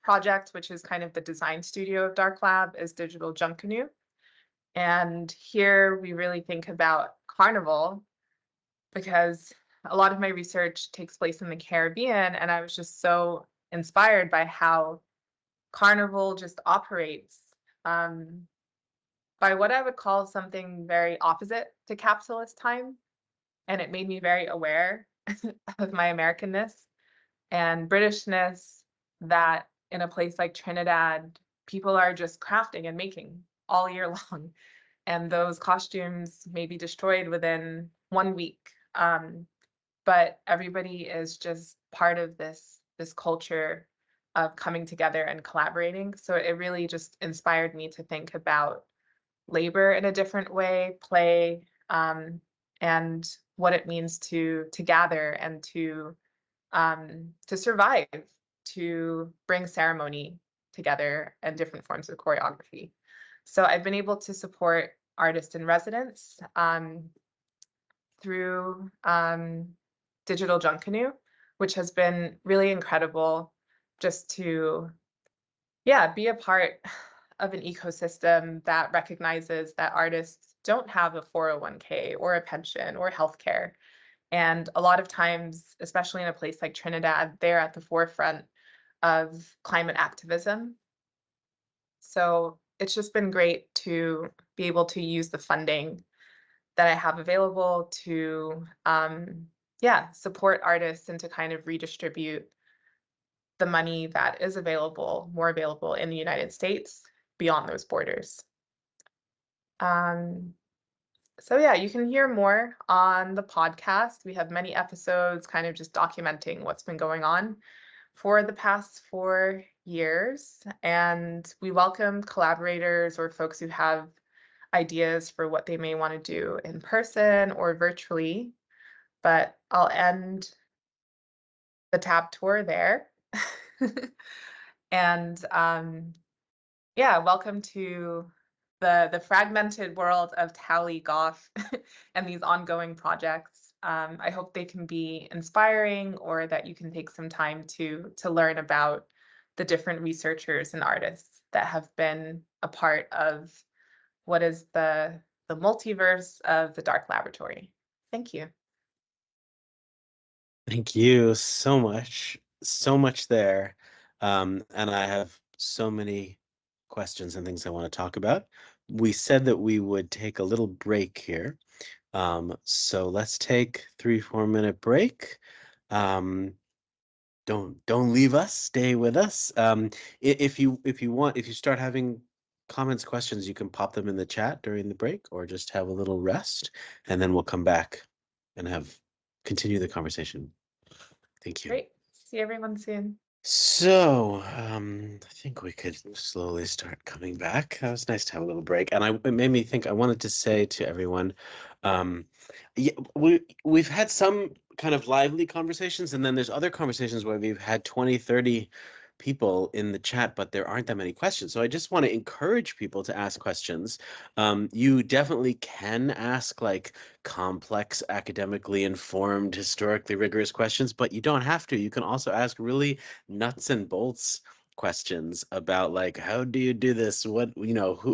project, which is kind of the design studio of Dark Lab, is Digital Junk Canoe. And here we really think about carnival because a lot of my research takes place in the Caribbean, and I was just so inspired by how carnival just operates by what I would call something very opposite to capitalist time. And it made me very aware of my Americanness and Britishness, that in a place like Trinidad, people are just crafting and making all year long. And those costumes may be destroyed within 1 week. But everybody is just part of this culture of coming together and collaborating. So it really just inspired me to think about labor in a different way, play, and what it means to gather and to survive, to bring ceremony together and different forms of choreography. So I've been able to support artists in residence through Digital Junk Canoe, which has been really incredible just to, yeah, be a part of an ecosystem that recognizes that artists don't have a 401k or a pension or healthcare. And a lot of times, especially in a place like Trinidad, they're at the forefront of climate activism. So it's just been great to be able to use the funding that I have available to, yeah, support artists and to kind of redistribute the money that is available, more available in the United States beyond those borders. So yeah, you can hear more on the podcast. We have many episodes kind of just documenting what's been going on for the past 4 years. And we welcome collaborators or folks who have ideas for what they may want to do in person or virtually. But I'll end the tab tour there. And yeah, welcome to the fragmented world of Tao Leigh Goffe and these ongoing projects. I hope they can be inspiring, or that you can take some time to learn about the different researchers and artists that have been a part of what is the multiverse of the Dark Laboratory. Thank you. Thank you so much there. And I have so many questions and things I want to talk about. We said that we would take a little break here. So let's take 3-4 minute break. Don't leave us, stay with us. If you want, if you start having comments, questions, you can pop them in the chat during the break, or just have a little rest, and then we'll come back and continue the conversation. Thank you. Great. See everyone soon. So, I think we could slowly start coming back. That was nice to have a little break. And it made me think, I wanted to say to everyone, yeah, we've had some kind of lively conversations, and then there's other conversations where we've had 20, 30 people in the chat, but there aren't that many questions. So I just want to encourage people to ask questions. You definitely can ask like complex, academically informed, historically rigorous questions, but you don't have to. You can also ask really nuts and bolts questions about, like, how do you do this? What,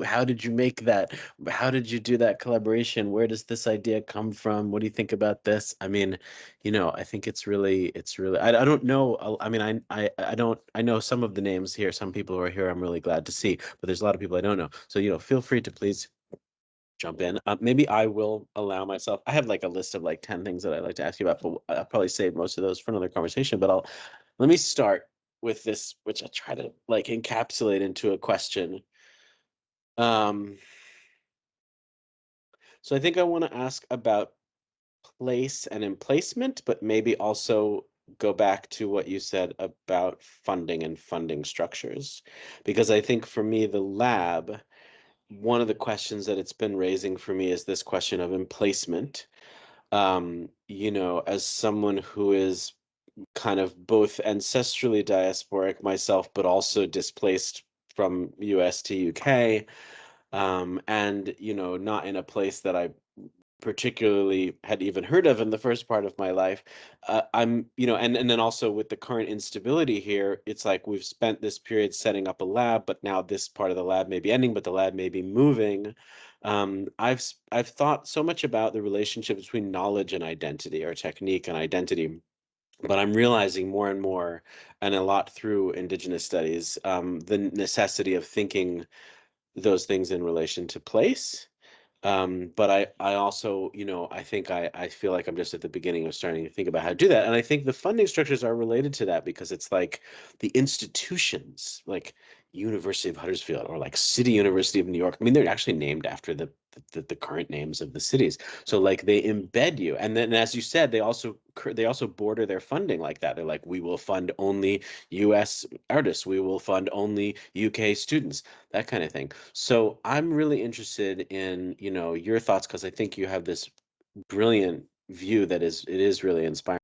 how did you make that? How did you do that collaboration? Where does this idea come from? What do you think about this? I mean, I think it's really, I don't know. I mean, I know some of the names here, some people who are here, I'm really glad to see, but there's a lot of people I don't know. So, feel free to please jump in. Maybe I will allow myself, I have like a list of like 10 things that I'd like to ask you about, but I'll probably save most of those for another conversation. But let me start with this, which I try to like encapsulate into a question. So I think I want to ask about place and emplacement, but maybe also go back to what you said about funding and funding structures. Because I think for me, the lab one of the questions that it's been raising for me is this question of emplacement. As someone who is kind of both ancestrally diasporic myself, but also displaced from US to UK, and not in a place that I particularly had even heard of in the first part of my life. And then also with the current instability here, it's like we've spent this period setting up a lab, but now this part of the lab may be ending, but the lab may be moving. I've thought so much about the relationship between knowledge and identity, or technique and identity, but I'm realizing more and more, and a lot through Indigenous studies, the necessity of thinking those things in relation to place. But I also, I think I feel like I'm just at the beginning of starting to think about how to do that. And I think the funding structures are related to that, because it's like the institutions, like University of Huddersfield or like City University of New York. I mean, they're actually named after the current names of the cities. So like they embed you. And then, as you said, they also border their funding like that. They're like, we will fund only US artists, we will fund only UK students, that kind of thing. So I'm really interested in, your thoughts, because I think you have this brilliant view that it is really inspiring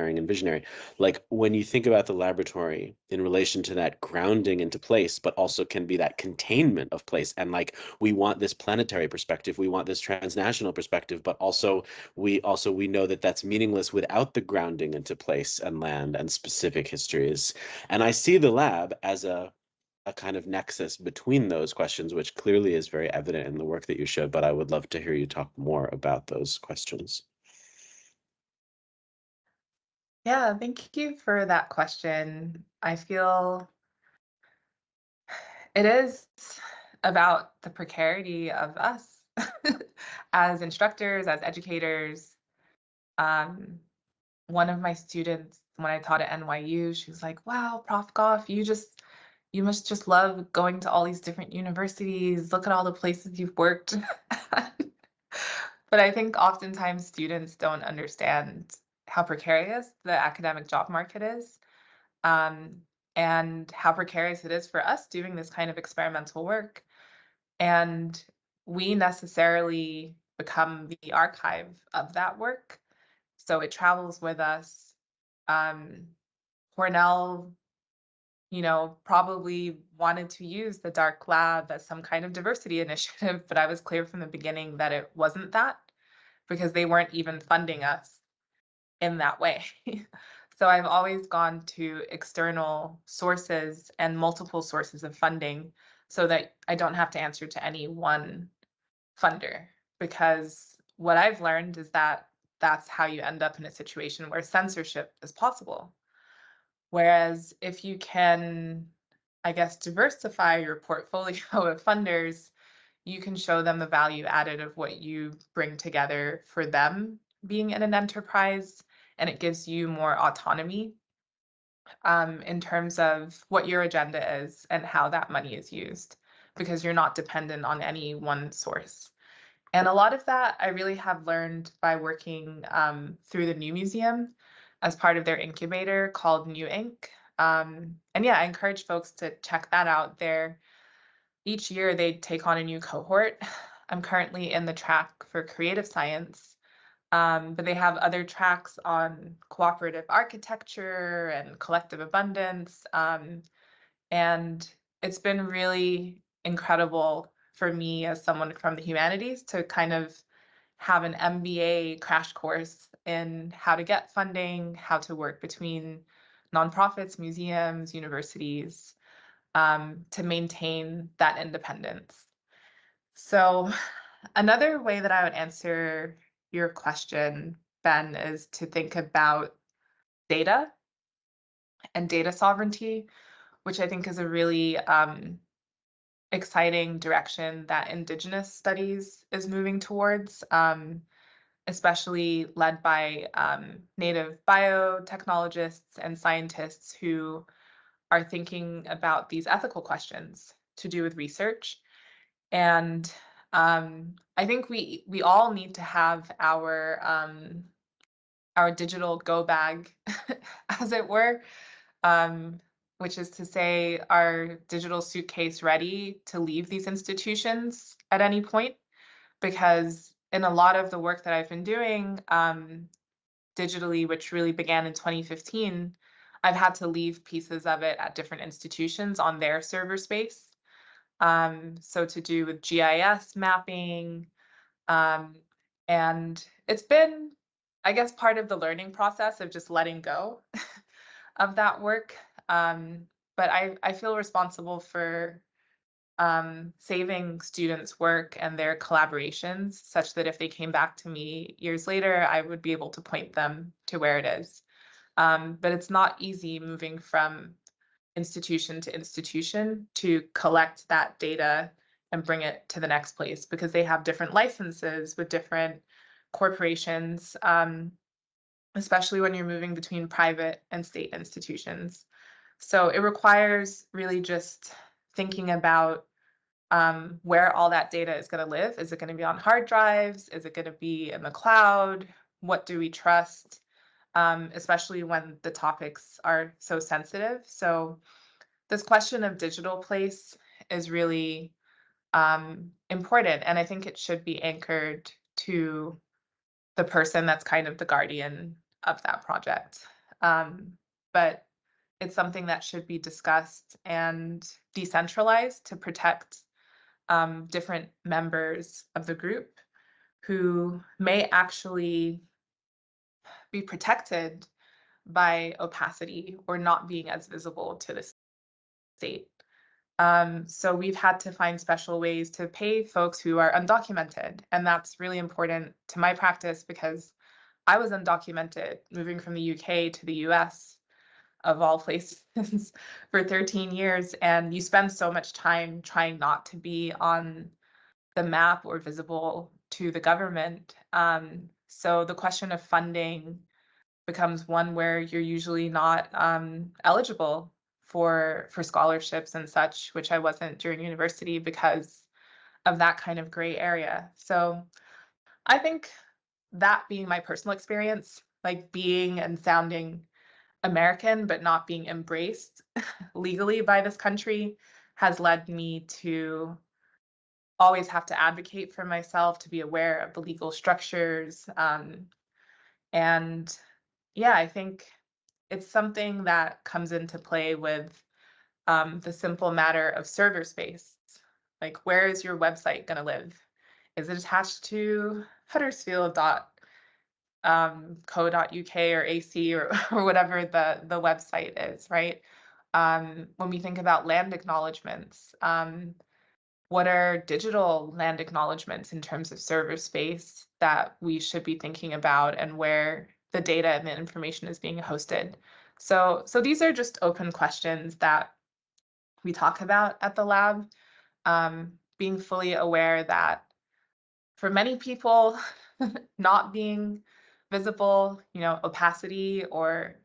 and visionary. Like when you think about the laboratory in relation to that grounding into place, but also can be that containment of place. And like we want this planetary perspective, we want this transnational perspective, but also we know that that's meaningless without the grounding into place and land and specific histories. And I see the lab as a kind of nexus between those questions, which clearly is very evident in the work that you showed, but I would love to hear you talk more about those questions. Yeah, thank you for that question. I feel it is about the precarity of us as instructors, as educators. Um, One of my students, when I taught at NYU, she was like, "Wow, Prof. Goff, you must just love going to all these different universities. Look at all the places you've worked." But I think oftentimes students don't understand how precarious the academic job market is, um, and how precarious it is for us doing this kind of experimental work. And we necessarily become the archive of that work. So it travels with us. Um, Cornell, probably wanted to use the dark lab as some kind of diversity initiative, but I was clear from the beginning that it wasn't that, because they weren't even funding us in that way. So I've always gone to external sources and multiple sources of funding so that I don't have to answer to any one funder, because what I've learned is that that's how you end up in a situation where censorship is possible. Whereas if you can, I guess, diversify your portfolio of funders, you can show them the value added of what you bring together for them being in an enterprise, and it gives you more autonomy in terms of what your agenda is and how that money is used, because you're not dependent on any one source. And a lot of that I really have learned by working through the New Museum as part of their incubator called New Inc. And yeah, I encourage folks to check that out there. Each year they take on a new cohort. I'm currently in the track for creative science, but they have other tracks on cooperative architecture and collective abundance. And it's been really incredible for me as someone from the humanities to kind of have an MBA crash course in how to get funding, how to work between nonprofits, museums, universities, to maintain that independence. So, another way that I would answer your question, Ben, is to think about data and data sovereignty, which I think is a really exciting direction that Indigenous studies is moving towards, especially led by Native biotechnologists and scientists who are thinking about these ethical questions to do with research. And I think we all need to have our digital go bag, as it were, um, which is to say, are digital suitcase ready to leave these institutions at any point? Because in a lot of the work that I've been doing digitally, which really began in 2015, I've had to leave pieces of it at different institutions on their server space. So to do with GIS mapping, um, and it's been, I guess, part of the learning process of just letting go of that work. But I feel responsible for saving students' work and their collaborations such that if they came back to me years later, I would be able to point them to where it is. But it's not easy moving from institution to institution to collect that data and bring it to the next place because they have different licenses with different corporations, especially when you're moving between private and state institutions. So it requires really just thinking about where all that data is going to live. Is it going to be on hard drives? Is it going to be in the cloud? What do we trust? Especially when the topics are so sensitive. So this question of digital place is really important, and I think it should be anchored to the person that's kind of the guardian of that project. But it's something that should be discussed and decentralized to protect different members of the group who may actually be protected by opacity or not being as visible to the state. So we've had to find special ways to pay folks who are undocumented. And that's really important to my practice because I was undocumented moving from the UK to the US, of all places, for 13 years. And you spend so much time trying not to be on the map or visible to the government. So the question of funding becomes one where you're usually not eligible for scholarships and such, which I wasn't during university because of that kind of gray area. So I think that being my personal experience, like being and sounding American but not being embraced legally by this country, has led me to always have to advocate for myself, to be aware of the legal structures. And yeah, I think it's something that comes into play with the simple matter of server space. Like, where is your website going to live? Is it attached to huddersfield.co.uk or AC or whatever the website is, right? When we think about land acknowledgements, what are digital land acknowledgements in terms of server space that we should be thinking about and where the data and the information is being hosted? So these are just open questions that we talk about at the lab, being fully aware that for many people, not being visible, opacity or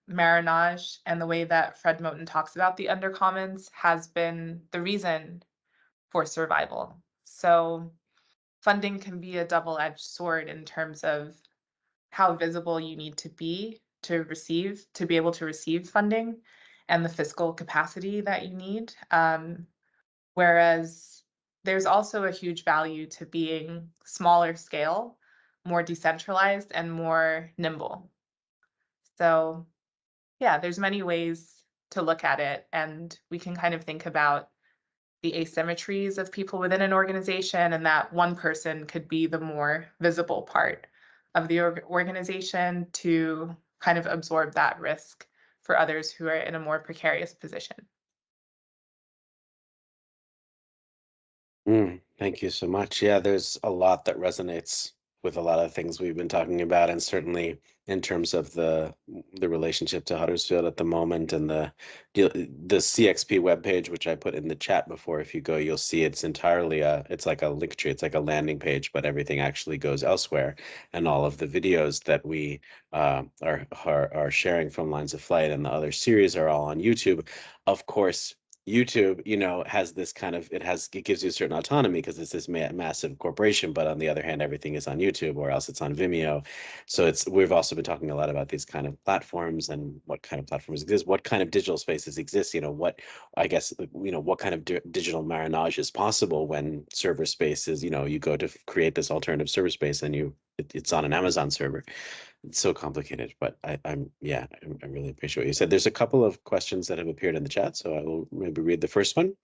marronage and the way that Fred Moten talks about the undercommons has been the reason for survival. So funding can be a double-edged sword in terms of how visible you need to be to be able to receive funding and the fiscal capacity that you need. Whereas there's also a huge value to being smaller scale, more decentralized, and more nimble. So yeah, there's many ways to look at it, and we can kind of think about the asymmetries of people within an organization, and that one person could be the more visible part of the organization to kind of absorb that risk for others who are in a more precarious position. Thank you so much. Yeah, there's a lot that resonates with a lot of things we've been talking about, and certainly in terms of the relationship to Huddersfield at the moment, and the CXP webpage, which I put in the chat before. If you go, you'll see it's entirely it's like a link tree, it's like a landing page, but everything actually goes elsewhere. And all of the videos that we are sharing from Lines of Flight and the other series are all on YouTube. Of course, YouTube, has this kind of it gives you a certain autonomy because it's this massive corporation, but on the other hand, everything is on YouTube or else it's on Vimeo. So we've also been talking a lot about these kind of platforms and what kind of platforms exist, what kind of digital spaces exist, what I guess, what kind of digital marriage is possible when server space is, you go to create this alternative server space and it's on an Amazon server. It's so complicated, but I really appreciate what you said. There's a couple of questions that have appeared in the chat, so I will maybe read the first one.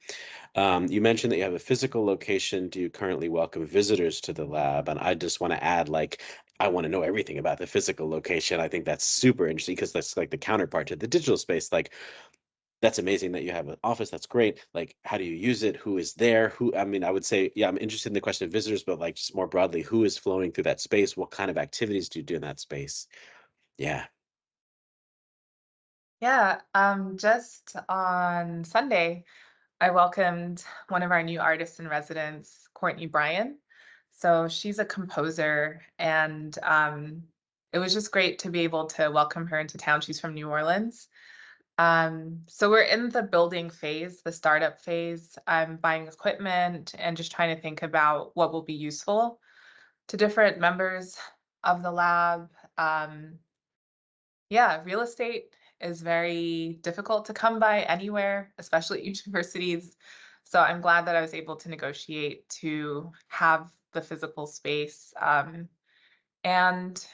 You mentioned that you have a physical location. Do you currently welcome visitors to the lab? And I just want to add, I want to know everything about the physical location. I think that's super interesting because that's like the counterpart to the digital space. Like, that's amazing that you have an office. That's great. Like, how do you use it? Who is there? I mean, I would say, yeah, I'm interested in the question of visitors, but like just more broadly, who is flowing through that space? What kind of activities do you do in that space? Yeah. Yeah, just on Sunday, I welcomed one of our new artists in residence, Courtney Bryan. So she's a composer, and it was just great to be able to welcome her into town. She's from New Orleans. So we're in the building phase, the startup phase. I'm buying equipment and just trying to think about what will be useful to different members of the lab. Yeah, real estate is very difficult to come by anywhere, especially at universities. So I'm glad that I was able to negotiate to have the physical space. And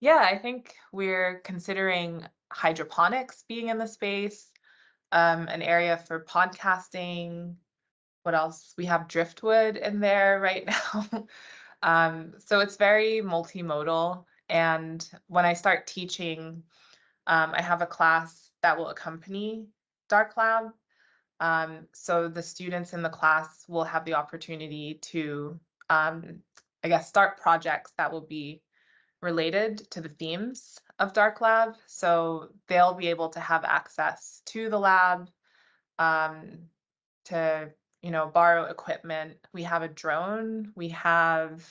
yeah, I think we're considering hydroponics being in the space, an area for podcasting. What else? We have driftwood in there right now. So it's very multimodal. And when I start teaching, I have a class that will accompany Dark Lab. So the students in the class will have the opportunity to, I guess, start projects that will be related to the themes of Dark Lab. So they'll be able to have access to the lab, um, to, borrow equipment. We have a drone. We have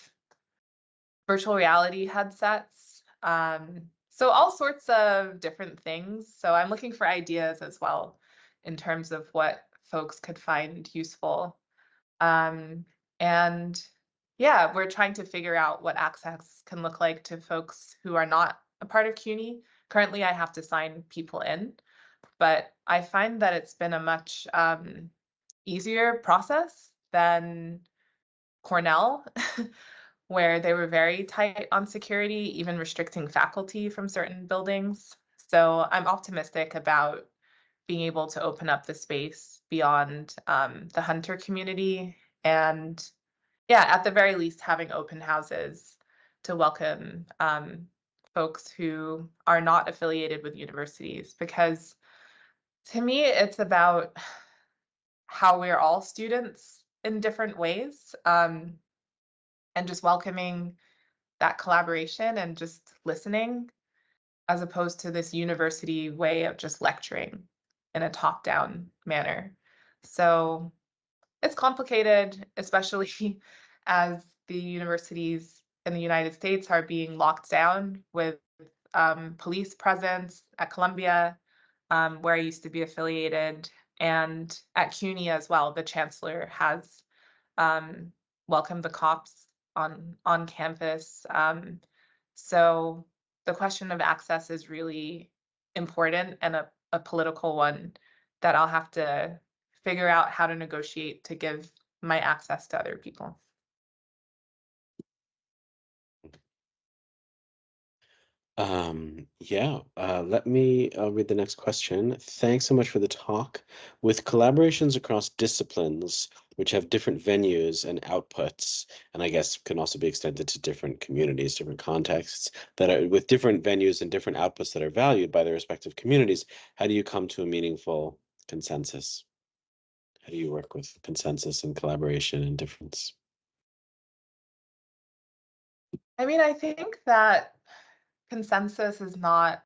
virtual reality headsets. So all sorts of different things. So I'm looking for ideas as well in terms of what folks could find useful. Um, and yeah, we're trying to figure out what access can look like to folks who are not a part of CUNY. Currently, I have to sign people in, but I find that it's been a much easier process than Cornell, where they were very tight on security, even restricting faculty from certain buildings. So I'm optimistic about being able to open up the space beyond the hunter community. And yeah, at the very least, having open houses to welcome folks who are not affiliated with universities. Because to me, it's about how we're all students in different ways, and just welcoming that collaboration and just listening, as opposed to this university way of just lecturing in a top-down manner. So it's complicated, especially as the universities in the United States are being locked down with police presence at Columbia, where I used to be affiliated, and at CUNY as well. The chancellor has um, welcomed the cops on campus. So the question of access is really important and a political one that I'll have to figure out how to negotiate to give my access to other people. Yeah, let me read the next question. Thanks so much for the talk. With collaborations across disciplines, which have different venues and outputs, and I guess can also be extended to different communities, different contexts, that are with different venues and different outputs that are valued by their respective communities, how do you come to a meaningful consensus? How do you work with consensus and collaboration and difference? I mean, I think that consensus is not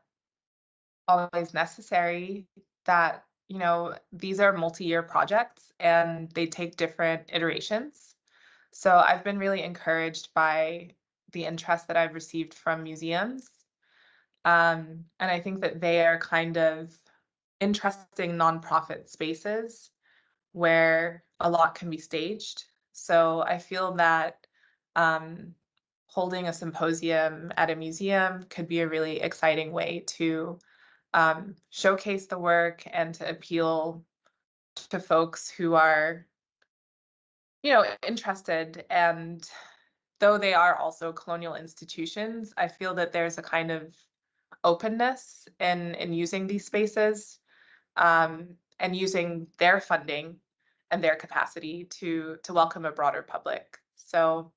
always necessary, that, these are multi-year projects and they take different iterations. So I've been really encouraged by the interest that I've received from museums. And I think that they are kind of interesting nonprofit spaces where a lot can be staged. So I feel that holding a symposium at a museum could be a really exciting way to showcase the work and to appeal to folks who are, interested. And though they are also colonial institutions, I feel that there's a kind of openness in using these spaces, and using their funding and their capacity to welcome a broader public. So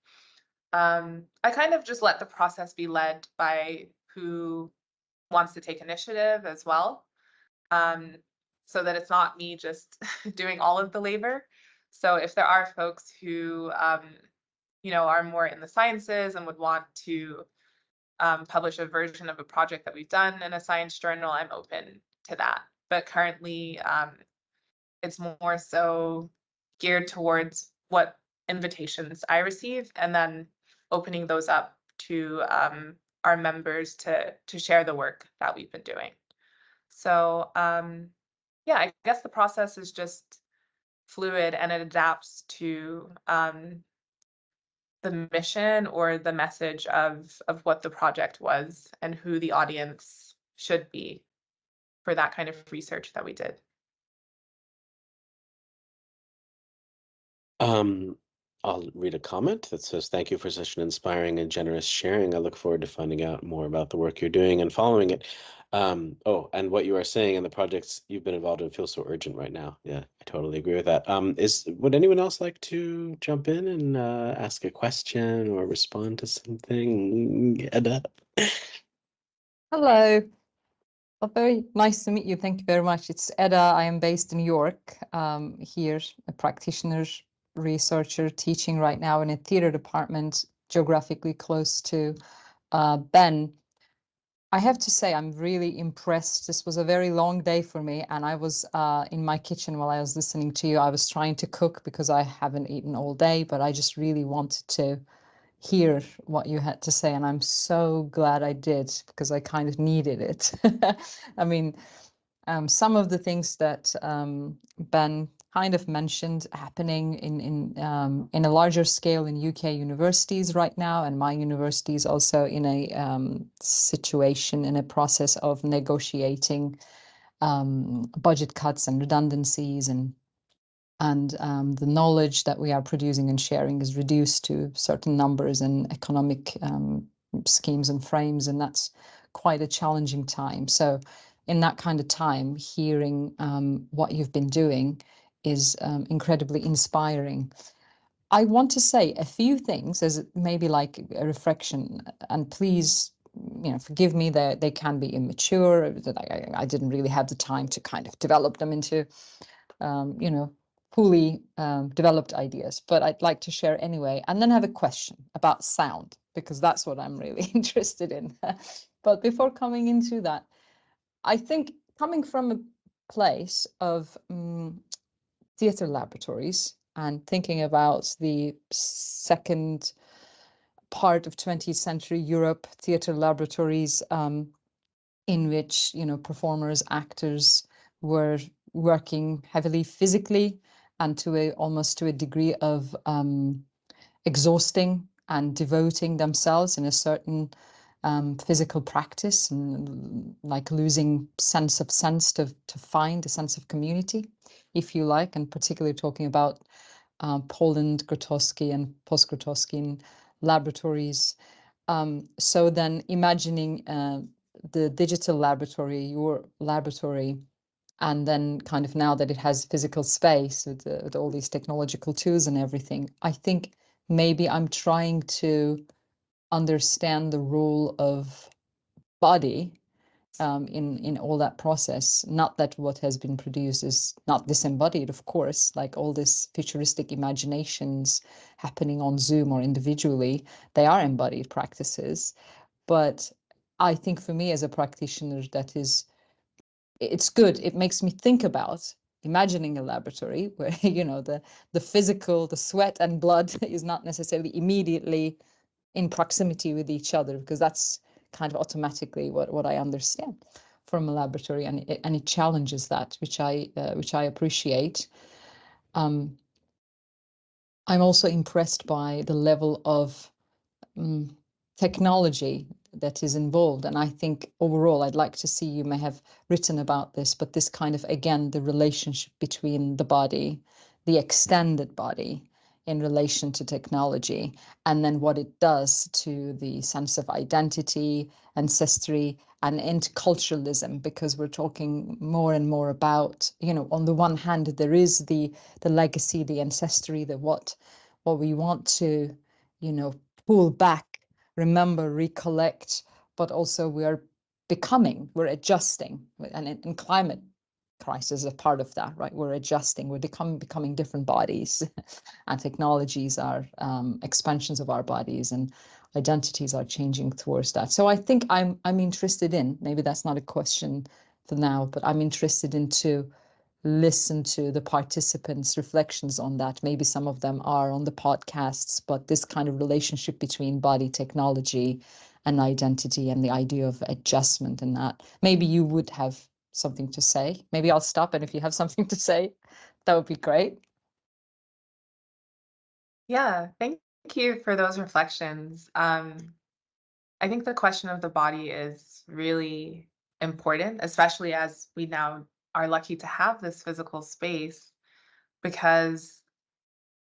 I kind of just let the process be led by who wants to take initiative as well, um, so that it's not me just doing all of the labor. So if there are folks who, are more in the sciences and would want to publish a version of a project that we've done in a science journal, I'm open to that. But currently, it's more so geared towards what invitations I receive, and then opening those up to our members to share the work that we've been doing. So yeah, I guess the process is just fluid, and it adapts to the mission or the message of what the project was and who the audience should be for that kind of research that we did. I'll read a comment that says, "Thank you for such an inspiring and generous sharing. I look forward to finding out more about the work you're doing and following it." Oh, and what you are saying and the projects you've been involved in feel so urgent right now. Yeah, I totally agree with that. Would anyone else like to jump in and ask a question or respond to something? Edda? Hello. Well, very nice to meet you. Thank you very much. It's Edda. I am based in New York, here, a practitioner, researcher, teaching right now in a theater department, geographically close to Ben. I have to say, I'm really impressed. This was a very long day for me, and I was in my kitchen while I was listening to you. I was trying to cook because I haven't eaten all day, but I just really wanted to hear what you had to say, and I'm so glad I did because I kind of needed it. I mean, some of the things that Ben kind of mentioned happening in a larger scale in UK universities right now, and my university is also in a situation, in a process of negotiating budget cuts and redundancies, and the knowledge that we are producing and sharing is reduced to certain numbers and economic schemes and frames, and that's quite a challenging time. So in that kind of time, hearing what you've been doing is incredibly inspiring. I want to say a few things as maybe like a reflection, and please, forgive me that they can be immature, that I didn't really have the time to kind of develop them into, fully developed ideas, but I'd like to share anyway, and then have a question about sound, because that's what I'm really interested in. But before coming into that, I think coming from a place of theater laboratories and thinking about the second part of 20th century Europe, theater laboratories, in which performers, actors were working heavily physically and almost to a degree of exhausting and devoting themselves in a certain physical practice, and like losing sense to find a sense of community, if you like, and particularly talking about Poland, Grotowski and post-Grotowskian laboratories. So then imagining the digital laboratory, your laboratory, and then kind of now that it has physical space with all these technological tools and everything, I think maybe I'm trying to understand the role of body in all that process. Not that what has been produced is not disembodied, of course, like all these futuristic imaginations happening on Zoom or individually, they are embodied practices. But I think for me as a practitioner, it's good. It makes me think about imagining a laboratory where, the physical, the sweat and blood is not necessarily immediately in proximity with each other, because that's kind of automatically what I understand from a laboratory, and it challenges that, which I appreciate. I'm also impressed by the level of technology that is involved. And I think overall, I'd like to see, you may have written about this, but this kind of, again, the relationship between the body, the extended body in relation to technology, and then what it does to the sense of identity, ancestry, and interculturalism, because we're talking more and more about, on the one hand, there is the legacy, the ancestry, what we want to, pull back, remember, recollect, but also we're adjusting, and climate crisis is a part of that, right? We're adjusting, we're becoming different bodies, and technologies are expansions of our bodies, and identities are changing towards that. So I think I'm interested in, maybe that's not a question for now, but I'm interested in to listen to the participants' reflections on that. Maybe some of them are on the podcasts, but this kind of relationship between body, technology, and identity, and the idea of adjustment, and that maybe you would have something to say. Maybe I'll stop, and if you have something to say, that would be great. Yeah, thank you for those reflections. I think the question of the body is really important, especially as we now are lucky to have this physical space, because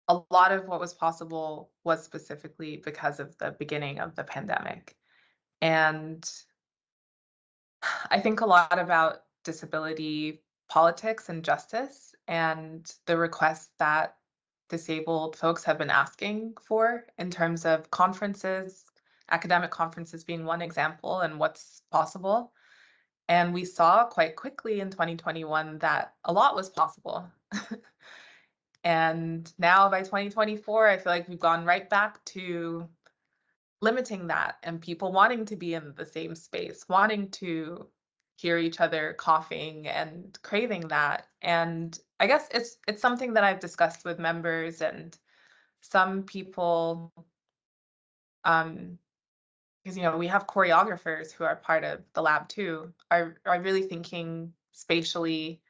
a lot of what was possible was specifically because of the beginning of the pandemic. And I think a lot about disability politics and justice, and the requests that disabled folks have been asking for in terms of conferences, academic conferences being one example, and what's possible. And we saw quite quickly in 2021 that a lot was possible. And now by 2024, I feel like we've gone right back to limiting that, and people wanting to be in the same space, wanting to hear each other coughing and craving that. And I guess it's something that I've discussed with members, and some people, because we have choreographers who are part of the lab too, are really thinking spatially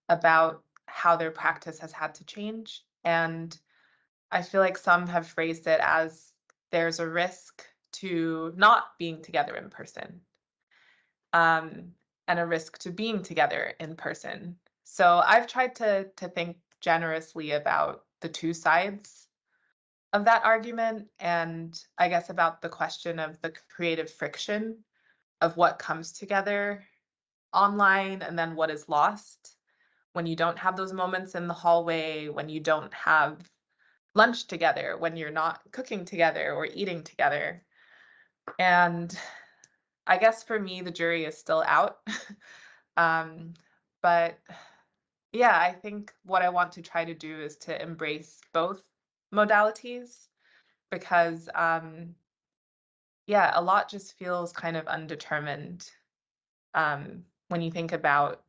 about how their practice has had to change. And I feel like some have phrased it as there's a risk to not being together in person, and a risk to being together in person. So I've tried to think generously about the two sides of that argument, and I guess about the question of the creative friction of what comes together online, and then what is lost when you don't have those moments in the hallway, when you don't have lunch together, when you're not cooking together or eating together. And I guess for me, the jury is still out. But yeah, I think what I want to try to do is to embrace both modalities, because yeah, a lot just feels kind of undetermined when you think about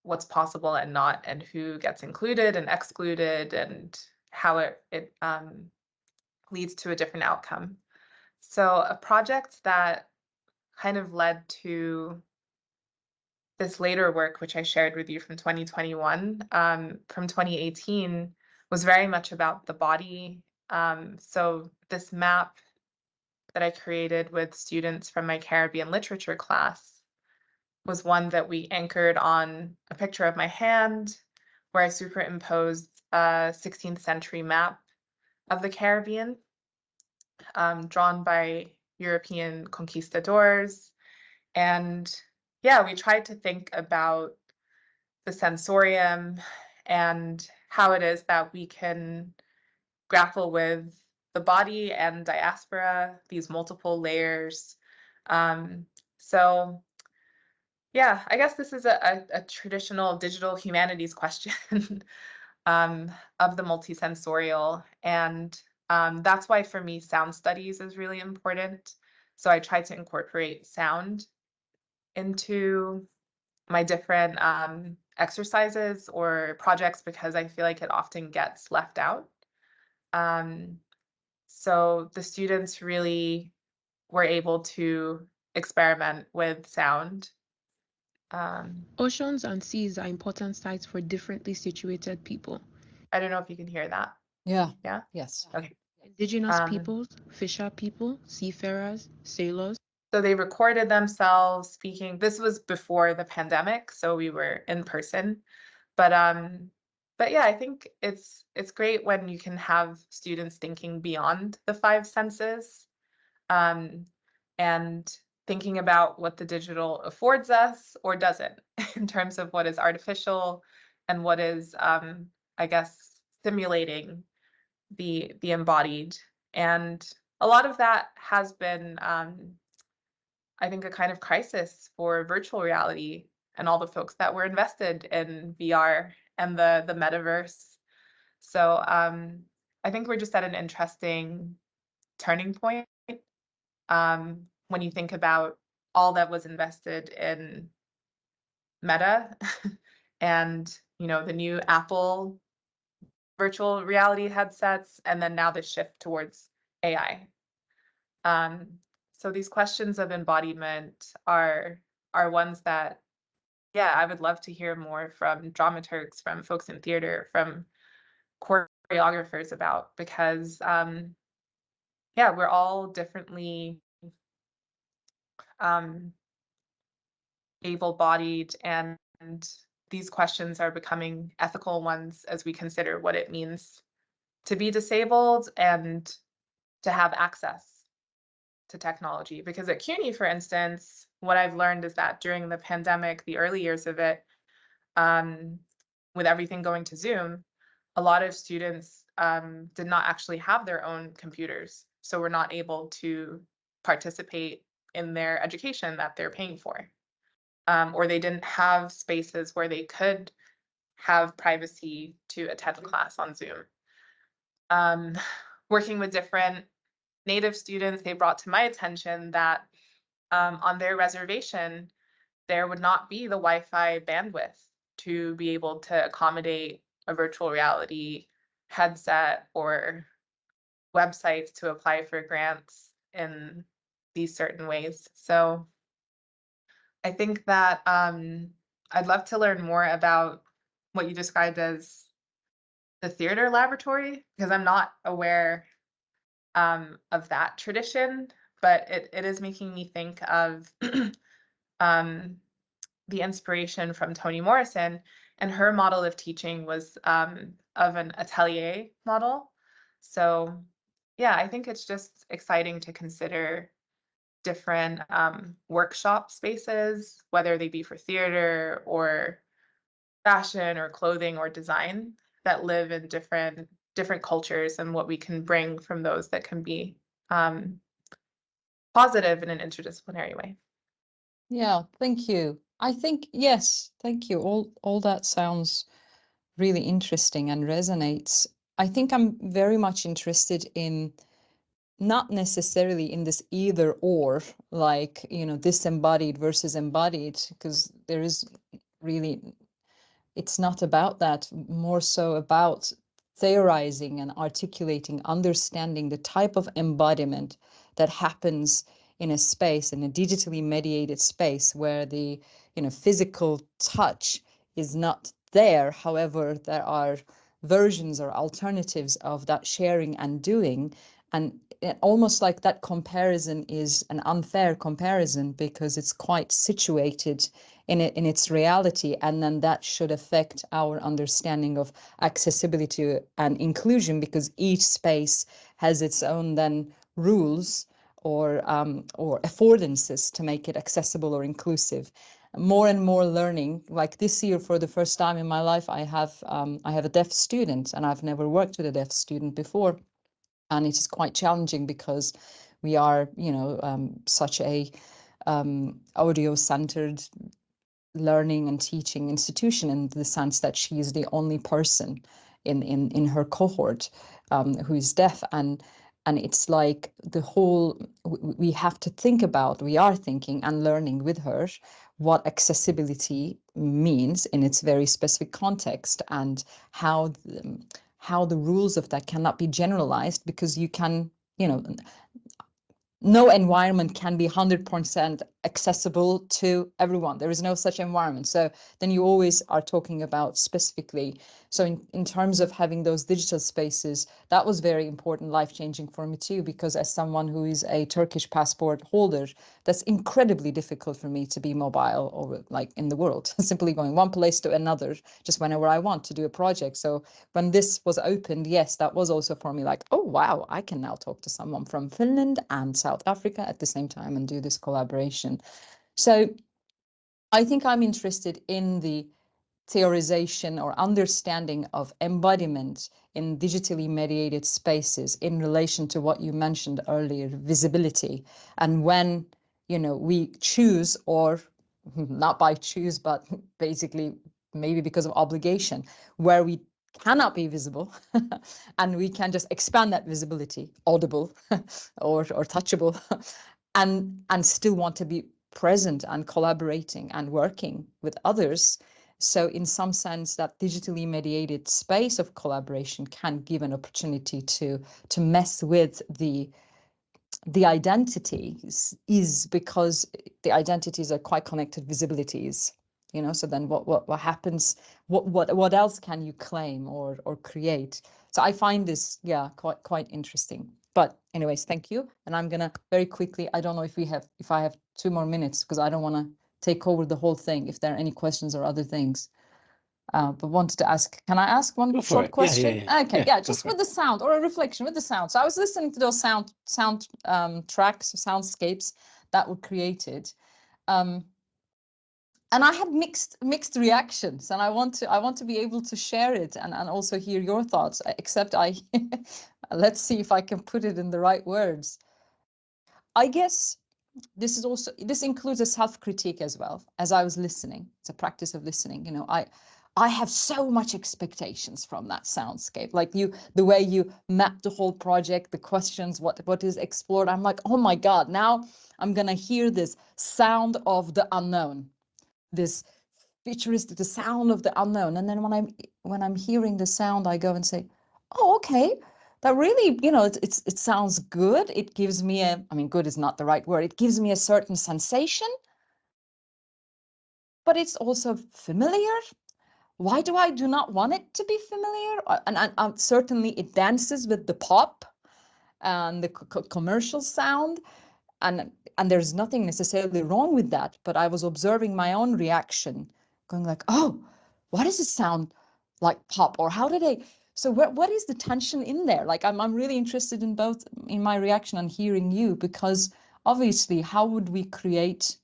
what's possible and not, and who gets included and excluded, and how it leads to a different outcome. So a project that kind of led to this later work, which I shared with you from 2021, from 2018, was very much about the body. So this map that I created with students from my Caribbean literature class was one that we anchored on a picture of my hand, where I superimposed a 16th century map of the Caribbean, drawn by European conquistadors. And yeah, we tried to think about the sensorium and how it is that we can grapple with the body and diaspora, these multiple layers. So yeah, I guess this is a traditional digital humanities question of the multisensorial. And that's why for me, sound studies is really important. So I try to incorporate sound into my different exercises or projects, because I feel like it often gets left out. So the students really were able to experiment with sound Oceans and seas are important sites for differently situated people. I don't know if you can hear that. Yeah. Yeah? Yes. Okay. Indigenous peoples, fisher people, seafarers, sailors. So they recorded themselves speaking. This was before the pandemic, so we were in person. But yeah, I think it's great when you can have students thinking beyond the five senses, and thinking about what the digital affords us or doesn't in terms of what is artificial and what is, I guess, simulating the embodied. And a lot of that has been, I think, a kind of crisis for virtual reality and all the folks that were invested in VR and the metaverse. So I think we're just at an interesting turning point, when you think about all that was invested in Meta and, you know, the new Apple virtual reality headsets, and then now the shift towards AI. So these questions of embodiment are ones that, yeah, I would love to hear more from dramaturgs, from folks in theater, from choreographers about, because yeah, we're all differently able-bodied, and these questions are becoming ethical ones as we consider what it means to be disabled and to have access to technology. Because at CUNY, for instance, what I've learned is that during the pandemic, the early years of it, with everything going to Zoom, a lot of students did not actually have their own computers, so were not able to participate in their education that they're paying for. Or they didn't have spaces where they could have privacy to attend class on Zoom. Working with different Native students, they brought to my attention that on their reservation, there would not be the Wi-Fi bandwidth to be able to accommodate a virtual reality headset or websites to apply for grants in these certain ways. So I think that I'd love to learn more about what you described as the theater laboratory, because I'm not aware of that tradition, but it is making me think of the inspiration from Toni Morrison, and her model of teaching was of an atelier model. So yeah, I think it's just exciting to consider different workshop spaces, whether they be for theater or fashion or clothing or design, that live in different cultures, and what we can bring from those that can be positive in an interdisciplinary way. Yeah, thank you. I think, yes, thank you. All that sounds really interesting and resonates. I think I'm very much interested in not necessarily in this either or, like, you know, disembodied versus embodied, because there is really, it's not about that, more so about theorizing and articulating, understanding the type of embodiment that happens in a space, in a digitally mediated space, where the, you know, physical touch is not there. However, there are versions or alternatives of that sharing and doing. And almost like that comparison is an unfair comparison, because it's quite situated in its reality, and then that should affect our understanding of accessibility and inclusion, because each space has its own then rules or affordances to make it accessible or inclusive. More and more learning, like this year, for the first time in my life, I have a deaf student, and I've never worked with a deaf student before, and it is quite challenging because we are, you know, such a audio-centered learning and teaching institution, in the sense that she is the only person in her cohort who is deaf, and it's like the whole, we have to think about, we are thinking and learning with her what accessibility means in its very specific context, and how the rules of that cannot be generalized, because you can, you know, no environment can be 100% accessible to everyone. There is no such environment. So then you always are talking about specifically. So in terms of having those digital spaces, that was very important, life-changing for me too, because as someone who is a Turkish passport holder, that's incredibly difficult for me to be mobile or like in the world, simply going one place to another, just whenever I want to do a project. So when this was opened, yes, that was also for me like, oh, wow, I can now talk to someone from Finland and South Africa at the same time and do this collaboration. So I think I'm interested in the theorization or understanding of embodiment in digitally mediated spaces in relation to what you mentioned earlier, visibility. And when, we choose, or not by choose, but basically maybe because of obligation, where we cannot be visible and we can just expand that visibility, audible or touchable, and still want to be present and collaborating and working with others. So in some sense, that digitally mediated space of collaboration can give an opportunity to mess with the identities, is because the identities are quite connected visibilities, so then what happens, what else can you claim or create? So I find this, quite interesting. But anyways, thank you. And I'm gonna very quickly, I don't know if I have 2 more minutes, because I don't want to take over the whole thing, if there are any questions or other things. But wanted to ask, can I ask one short question? Yeah. Okay, just with the sound, or a reflection with the sound. So I was listening to those sound tracks, soundscapes that were created, and I had mixed reactions, and I want to be able to share it and also hear your thoughts. Except let's see if I can put it in the right words. I guess this includes a self-critique as well. As I was listening, it's a practice of listening. I have so much expectations from that soundscape. Like the way you map the whole project, the questions, what is explored. I'm like, oh my God, now I'm gonna hear this sound of the unknown, this futuristic, the sound of the unknown. And then when I'm hearing the sound, I go and say, oh, okay, that really, it sounds good. It gives me good is not the right word. It gives me a certain sensation, but it's also familiar. Why do I do not want it to be familiar? And certainly it dances with the pop and the commercial sound, and there's nothing necessarily wrong with that. But I was observing my own reaction, going like, oh, why does it sound like pop? Or how did I? So what is the tension in there? Like I'm really interested in both, in my reaction and hearing you, because obviously, how would we create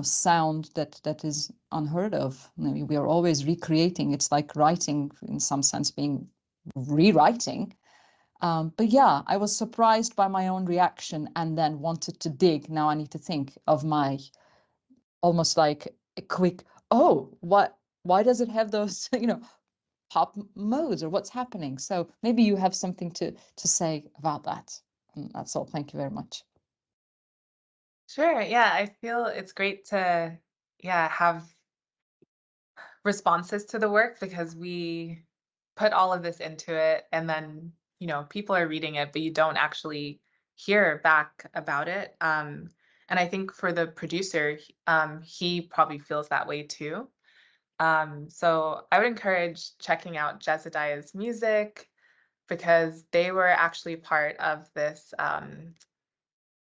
sound that is unheard of? We are always recreating. It's like writing, in some sense, being rewriting. But yeah, I was surprised by my own reaction and then wanted to dig. Now I need to think of my almost like a quick, oh, why does it have those, pop modes, or what's happening? So maybe you have something to say about that. And that's all. Thank you very much. Sure. Yeah, I feel it's great to have responses to the work, because we put all of this into it, and then people are reading it, but you don't actually hear back about it. And I think for the producer, he probably feels that way too. So I would encourage checking out Jezediah's music, because they were actually part of this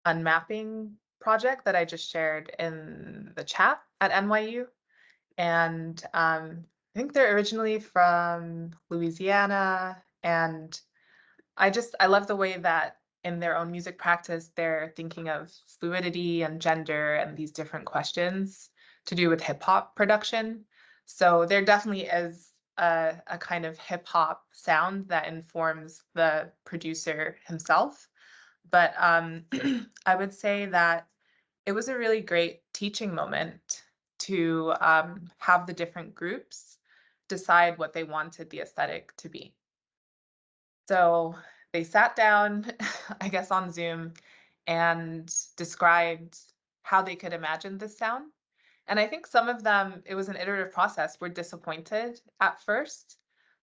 unmapping project that I just shared in the chat at NYU. And I think they're originally from Louisiana. And I love the way that in their own music practice, they're thinking of fluidity and gender and these different questions to do with hip hop production. So there definitely is a kind of hip hop sound that informs the producer himself. But I would say that it was a really great teaching moment to have the different groups decide what they wanted the aesthetic to be. So they sat down, I guess on Zoom, and described how they could imagine this sound. And I think some of them, it was an iterative process, were disappointed at first,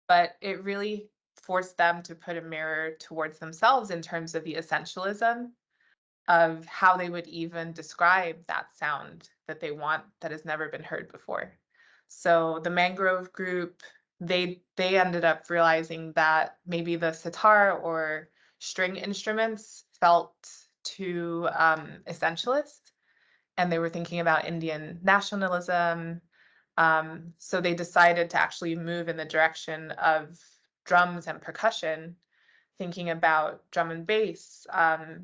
but it really forced them to put a mirror towards themselves in terms of the essentialism of how they would even describe that sound that they want that has never been heard before. So the mangrove group, they ended up realizing that maybe the sitar or string instruments felt too essentialist, and they were thinking about Indian nationalism. So they decided to actually move in the direction of drums and percussion, thinking about drum and bass,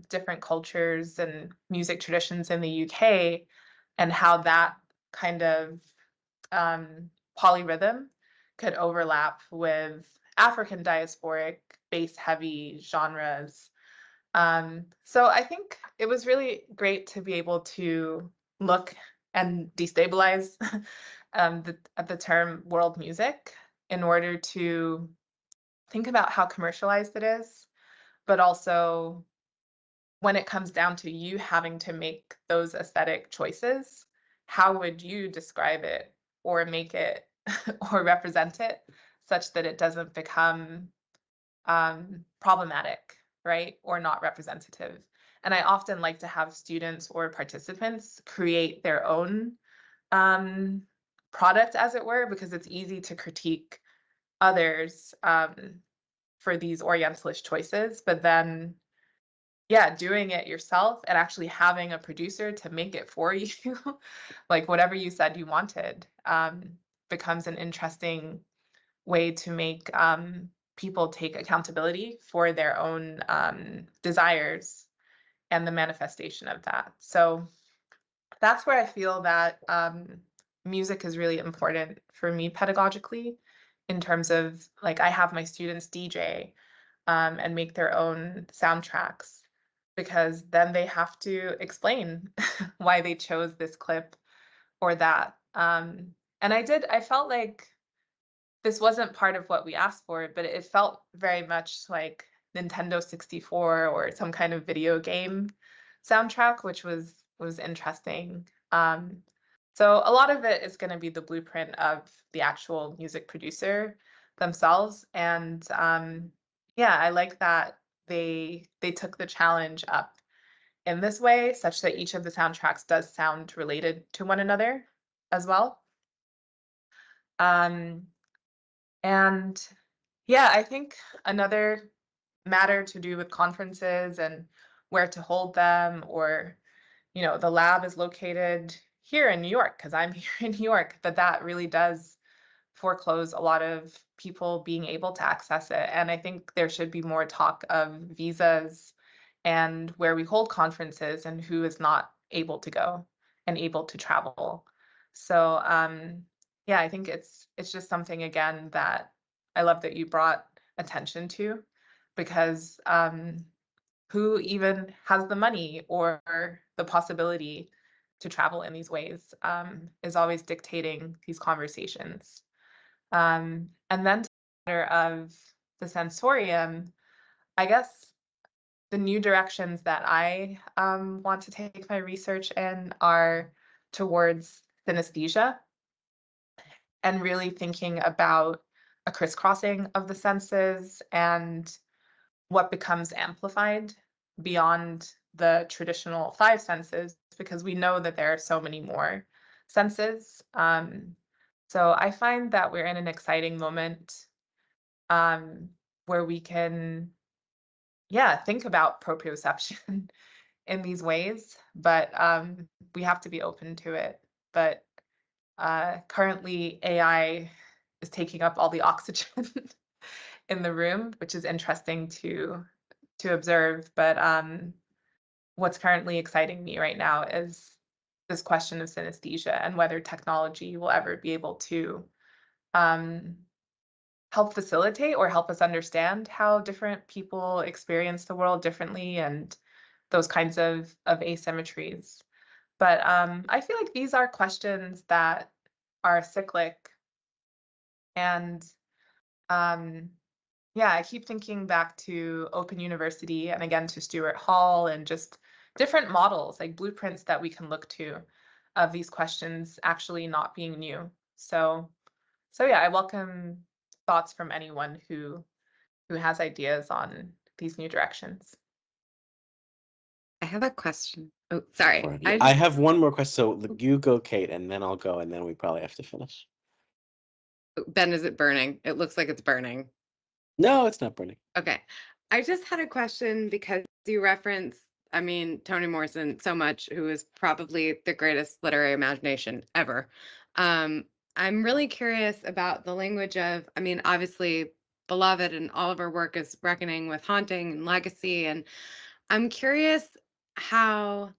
different cultures and music traditions in the UK, and how that kind of polyrhythm could overlap with African diasporic bass heavy genres. So I think it was really great to be able to look and destabilize the term world music in order to think about how commercialized it is, but also when it comes down to you having to make those aesthetic choices, how would you describe it or make it or represent it such that it doesn't become problematic, right? Or not representative. And I often like to have students or participants create their own product, as it were, because it's easy to critique others for these Orientalist choices, but then, yeah, doing it yourself and actually having a producer to make it for you, like whatever you said you wanted, becomes an interesting way to make people take accountability for their own desires and the manifestation of that. So that's where I feel that music is really important for me pedagogically, in terms of, like, I have my students DJ and make their own soundtracks, because then they have to explain why they chose this clip or that. And I felt like this wasn't part of what we asked for, but it felt very much like Nintendo 64 or some kind of video game soundtrack, which was interesting. So a lot of it is going to be the blueprint of the actual music producer themselves, and yeah, I like that they took the challenge up in this way, such that each of the soundtracks does sound related to one another as well. Um, and yeah, I think another matter to do with conferences and where to hold them, or, the lab is located here in New York because I'm here in New York, but that really does foreclose a lot of people being able to access it. And I think there should be more talk of visas and where we hold conferences and who is not able to go and able to travel. So yeah, I think it's just something, again, that I love that you brought attention to, because who even has the money or the possibility to travel in these ways is always dictating these conversations. And then to the matter of the sensorium, I guess the new directions that I want to take my research in are towards synesthesia, and really thinking about a crisscrossing of the senses and what becomes amplified beyond the traditional five senses, because we know that there are so many more senses. So I find that we're in an exciting moment where we can, yeah, think about proprioception in these ways, but we have to be open to it. But currently, AI is taking up all the oxygen in the room, which is interesting to observe. But what's currently exciting me right now is this question of synesthesia and whether technology will ever be able to help facilitate or help us understand how different people experience the world differently, and those kinds of asymmetries. But I feel like these are questions that are cyclic, and yeah, I keep thinking back to Open University and again to Stuart Hall, and just different models, like blueprints that we can look to of these questions actually not being new. So yeah, I welcome thoughts from anyone who has ideas on these new directions. I have a question. Oh, sorry. For it. I have one more question. So you go, Kate, and then I'll go, and then we probably have to finish. Ben, is it burning? It looks like it's burning. No, it's not burning. Okay. I just had a question because you reference, I mean, Toni Morrison so much, who is probably the greatest literary imagination ever. I'm really curious about the language of, I mean, obviously, Beloved and all of her work is reckoning with haunting and legacy. And I'm curious how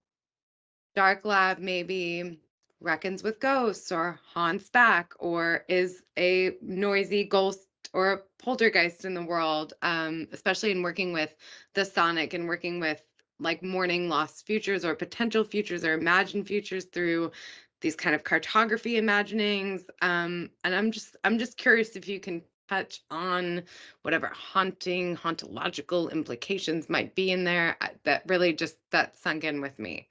Dark Lab maybe reckons with ghosts or haunts back or is a noisy ghost or a poltergeist in the world, especially in working with the sonic and working with like mourning lost futures or potential futures or imagined futures through these kind of cartography imaginings. And I'm just curious if you can touch on whatever haunting, hauntological implications might be in there. That really just that sunk in with me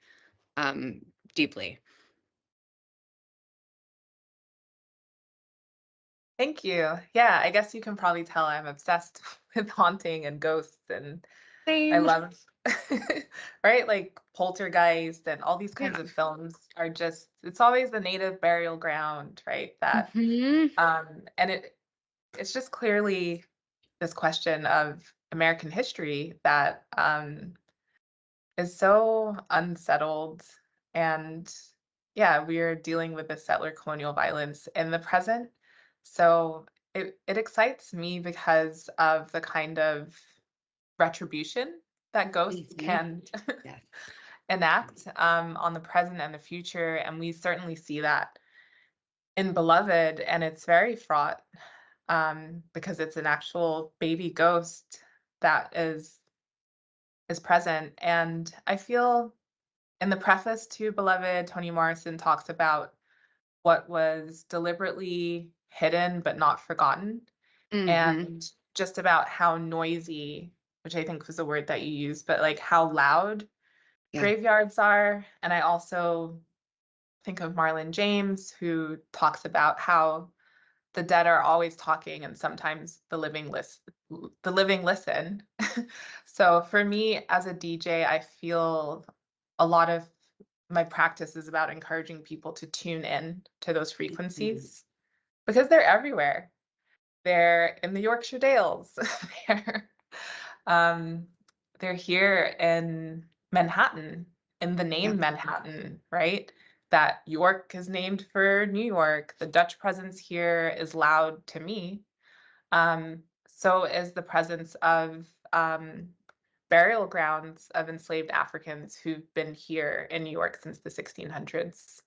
deeply. Thank you. Yeah, I guess you can probably tell I'm obsessed with haunting and ghosts, and I Same. love, right? Like Poltergeist and all these kinds Yeah. of films are just, it's always the native burial ground, right? That, Mhm. and it's just clearly this question of American history that is so unsettled. And yeah, we're dealing with the settler colonial violence in the present. So it excites me because of the kind of retribution that ghosts Mhm. can Yes. enact on the present and the future. And we certainly see that in Beloved, and it's very fraught because it's an actual baby ghost that is present. And I feel in the preface to Beloved, Toni Morrison talks about what was deliberately hidden but not forgotten, Mhm. and just about how noisy, which I think was the word that you used, but like how loud Yeah. graveyards are. And I also think of Marlon James, who talks about how the dead are always talking and sometimes the living listen. So for me as a DJ, I feel a lot of my practice is about encouraging people to tune in to those frequencies because they're everywhere. They're in the Yorkshire Dales. they're, um, they're here in Manhattan, in the name Yeah. Manhattan, right? That York is named for New York. The Dutch presence here is loud to me. So is the presence of burial grounds of enslaved Africans who've been here in New York since the 1600s.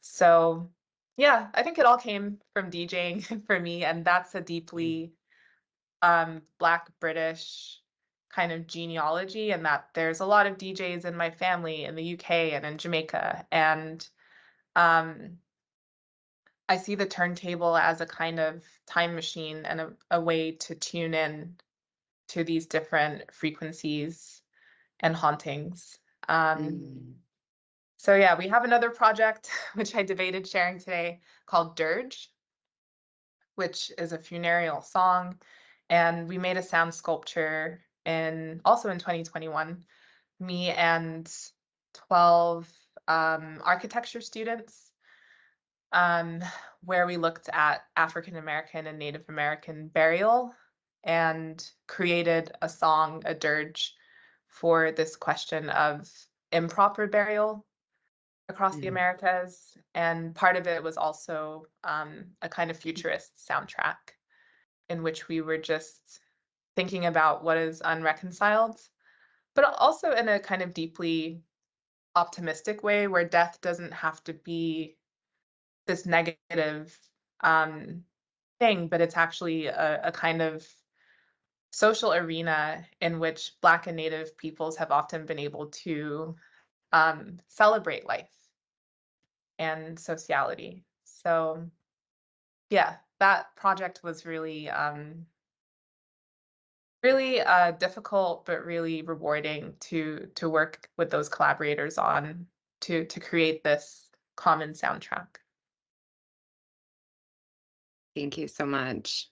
So yeah, I think it all came from DJing for me, and that's a deeply Black British kind of genealogy, and that there's a lot of DJs in my family in the UK and in Jamaica, and um, I see the turntable as a kind of time machine and a way to tune in to these different frequencies and hauntings. Mm. So yeah, we have another project which I debated sharing today called Dirge, which is a funereal song, and we made a sound sculpture also in 2021. Me and 12 architecture students, where we looked at African American and Native American burial and created a song, a dirge, for this question of improper burial across the Americas. And part of it was also a kind of futurist soundtrack in which we were just thinking about what is unreconciled, but also in a kind of deeply optimistic way where death doesn't have to be this negative thing, but it's actually a kind of social arena in which Black and Native peoples have often been able to celebrate life and sociality. So yeah, that project was really really difficult but really rewarding to work with those collaborators on to create this common soundtrack. Thank you so much.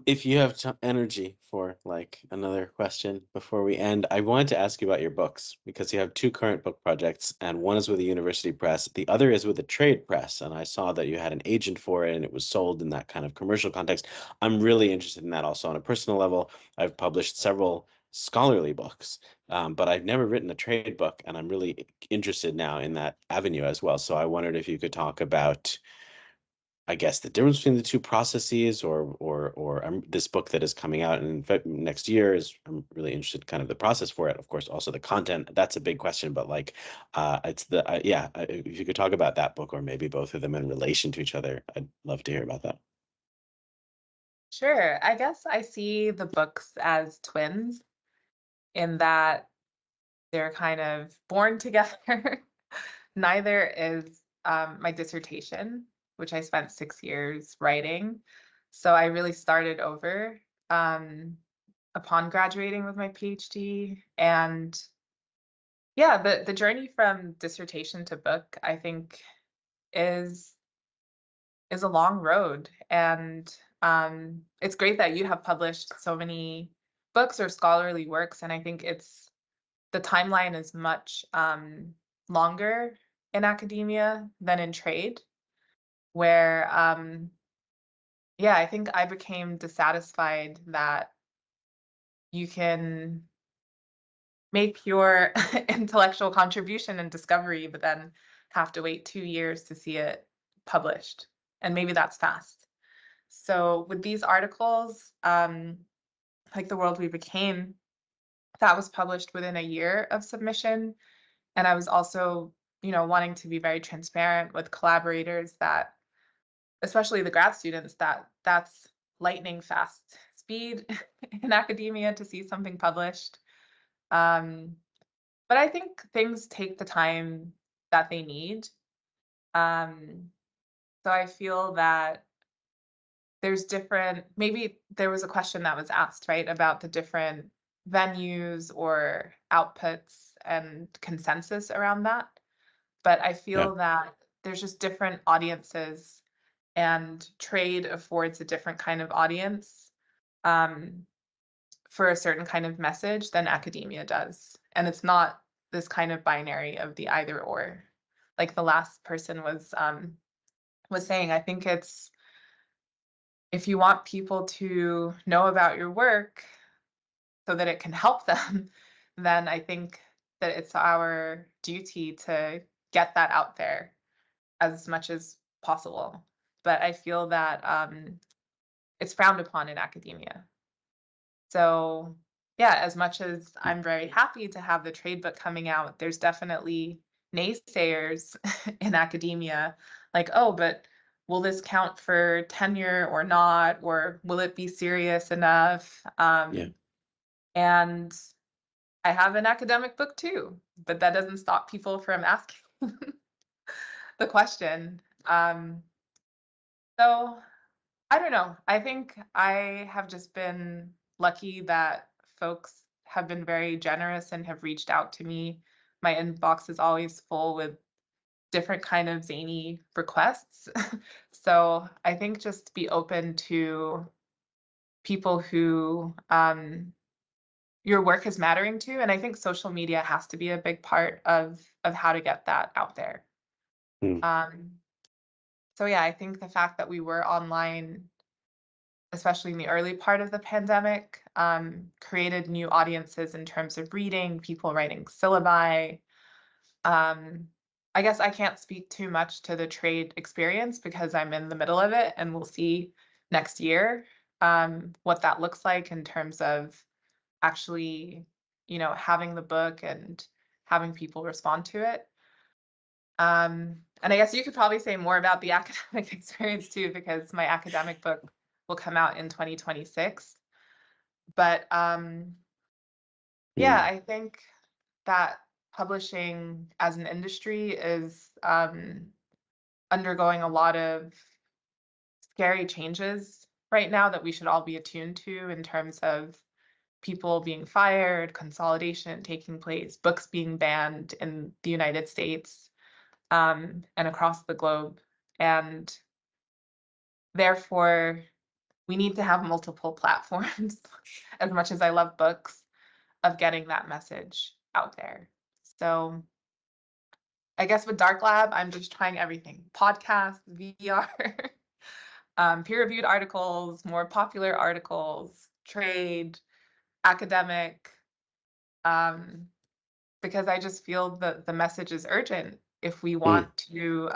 If you have energy for like another question before we end, I wanted to ask you about your books because you have two current book projects, and one is with a university press, the other is with a trade press, and I saw that you had an agent for it and it was sold in that kind of commercial context. I'm really interested in that also on a personal level. I've published several scholarly books, but I've never written a trade book, and I'm really interested now in that avenue as well. So I wondered if you could talk about, I guess, the difference between the two processes, or this book that is coming out in next year is, I'm really interested kind of the process for it. Of course, also the content. That's a big question, but like, it's the yeah. If you could talk about that book or maybe both of them in relation to each other, I'd love to hear about that. Sure. I guess I see the books as twins in that they're kind of born together. Neither is my dissertation, which I spent 6 years writing. So I really started over upon graduating with my PhD. And yeah, the journey from dissertation to book, I think, is a long road. And it's great that you have published so many books or scholarly works. And I think the timeline is much longer in academia than in trade, where yeah, I think I became dissatisfied that you can make your intellectual contribution and discovery, but then have to wait 2 years to see it published. And maybe that's fast. So with these articles, like The World We Became, that was published within a year of submission. And I was also, wanting to be very transparent with collaborators that, especially the grad students, that's lightning fast speed in academia to see something published. But I think things take the time that they need. So I feel that there's maybe there was a question that was asked, right, about the different venues or outputs and consensus around that. But I Yeah. feel that there's just different audiences, and trade affords a different kind of audience for a certain kind of message than academia does. And it's not this kind of binary of the either or. Like the last person was saying, I think it's, if you want people to know about your work so that it can help them, then I think that it's our duty to get that out there as much as possible. But I feel that it's frowned upon in academia. So yeah, as much as I'm very happy to have the trade book coming out, there's definitely naysayers in academia, like, oh, but will this count for tenure or not? Or will it be serious enough? Yeah. And I have an academic book too, but that doesn't stop people from asking the question. So I don't know. I think I have just been lucky that folks have been very generous and have reached out to me. My inbox is always full with different kind of zany requests. So I think just be open to people who your work is mattering to. And I think social media has to be a big part of how to get that out there. Hmm. So yeah, I think the fact that we were online, especially in the early part of the pandemic, created new audiences in terms of reading, people writing syllabi. I guess I can't speak too much to the trade experience because I'm in the middle of it, and we'll see next year what that looks like in terms of actually, having the book and having people respond to it. And I guess you could probably say more about the academic experience too, because my academic book will come out in 2026. But yeah, I think that publishing as an industry is undergoing a lot of scary changes right now that we should all be attuned to, in terms of people being fired, consolidation taking place, books being banned in the United States and across the globe. And therefore, we need to have multiple platforms, as much as I love books, of getting that message out there. So I guess with Dark Lab, I'm just trying everything: podcasts, VR, peer-reviewed articles, more popular articles, trade, academic, because I just feel that the message is urgent if we want to,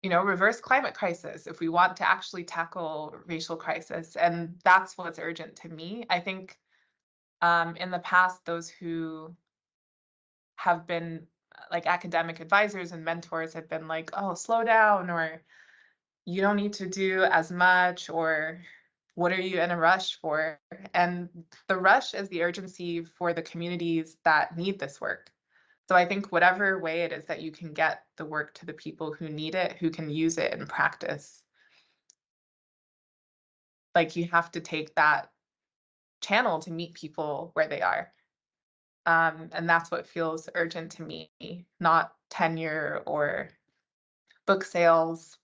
reverse climate crisis, if we want to actually tackle racial crisis. And that's what's urgent to me. I think in the past, those who have been like academic advisors and mentors have been like, oh, slow down, or you don't need to do as much, or what are you in a rush for? And the rush is the urgency for the communities that need this work. So I think whatever way it is that you can get the work to the people who need it, who can use it in practice, like you have to take that channel to meet people where they are. And that's what feels urgent to me, not tenure or book sales.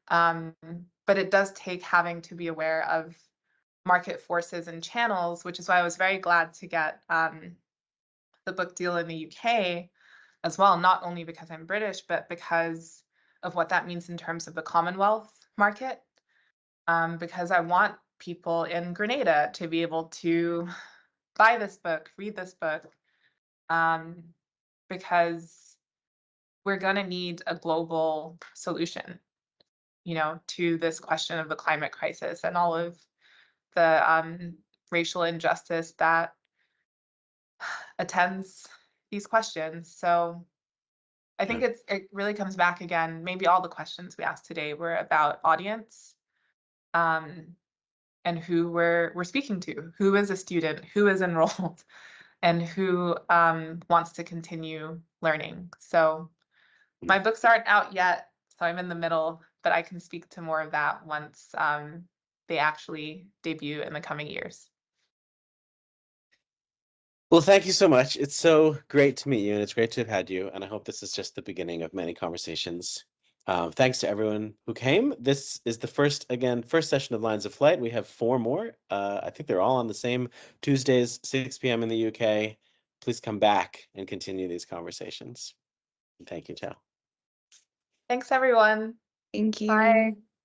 But it does take having to be aware of market forces and channels, which is why I was very glad to get the book deal in the UK as well, not only because I'm British, but because of what that means in terms of the Commonwealth market. Because I want people in Grenada to be able to buy this book, read this book, because we're going to need a global solution, to this question of the climate crisis and all of the racial injustice that attends these questions. So I think it really comes back again. Maybe all the questions we asked today were about audience, and who we're speaking to, who is a student, who is enrolled, and who wants to continue learning. So my books aren't out yet, so I'm in the middle, but I can speak to more of that once they actually debut in the coming years. Well, thank you so much. It's so great to meet you, and it's great to have had you. And I hope this is just the beginning of many conversations. Thanks to everyone who came. This is the first session of Lines of Flight. We have 4 more. I think they're all on the same Tuesdays, 6 p.m. in the UK. Please come back and continue these conversations. Thank you, Tao. Thanks, everyone. Thank you. Bye.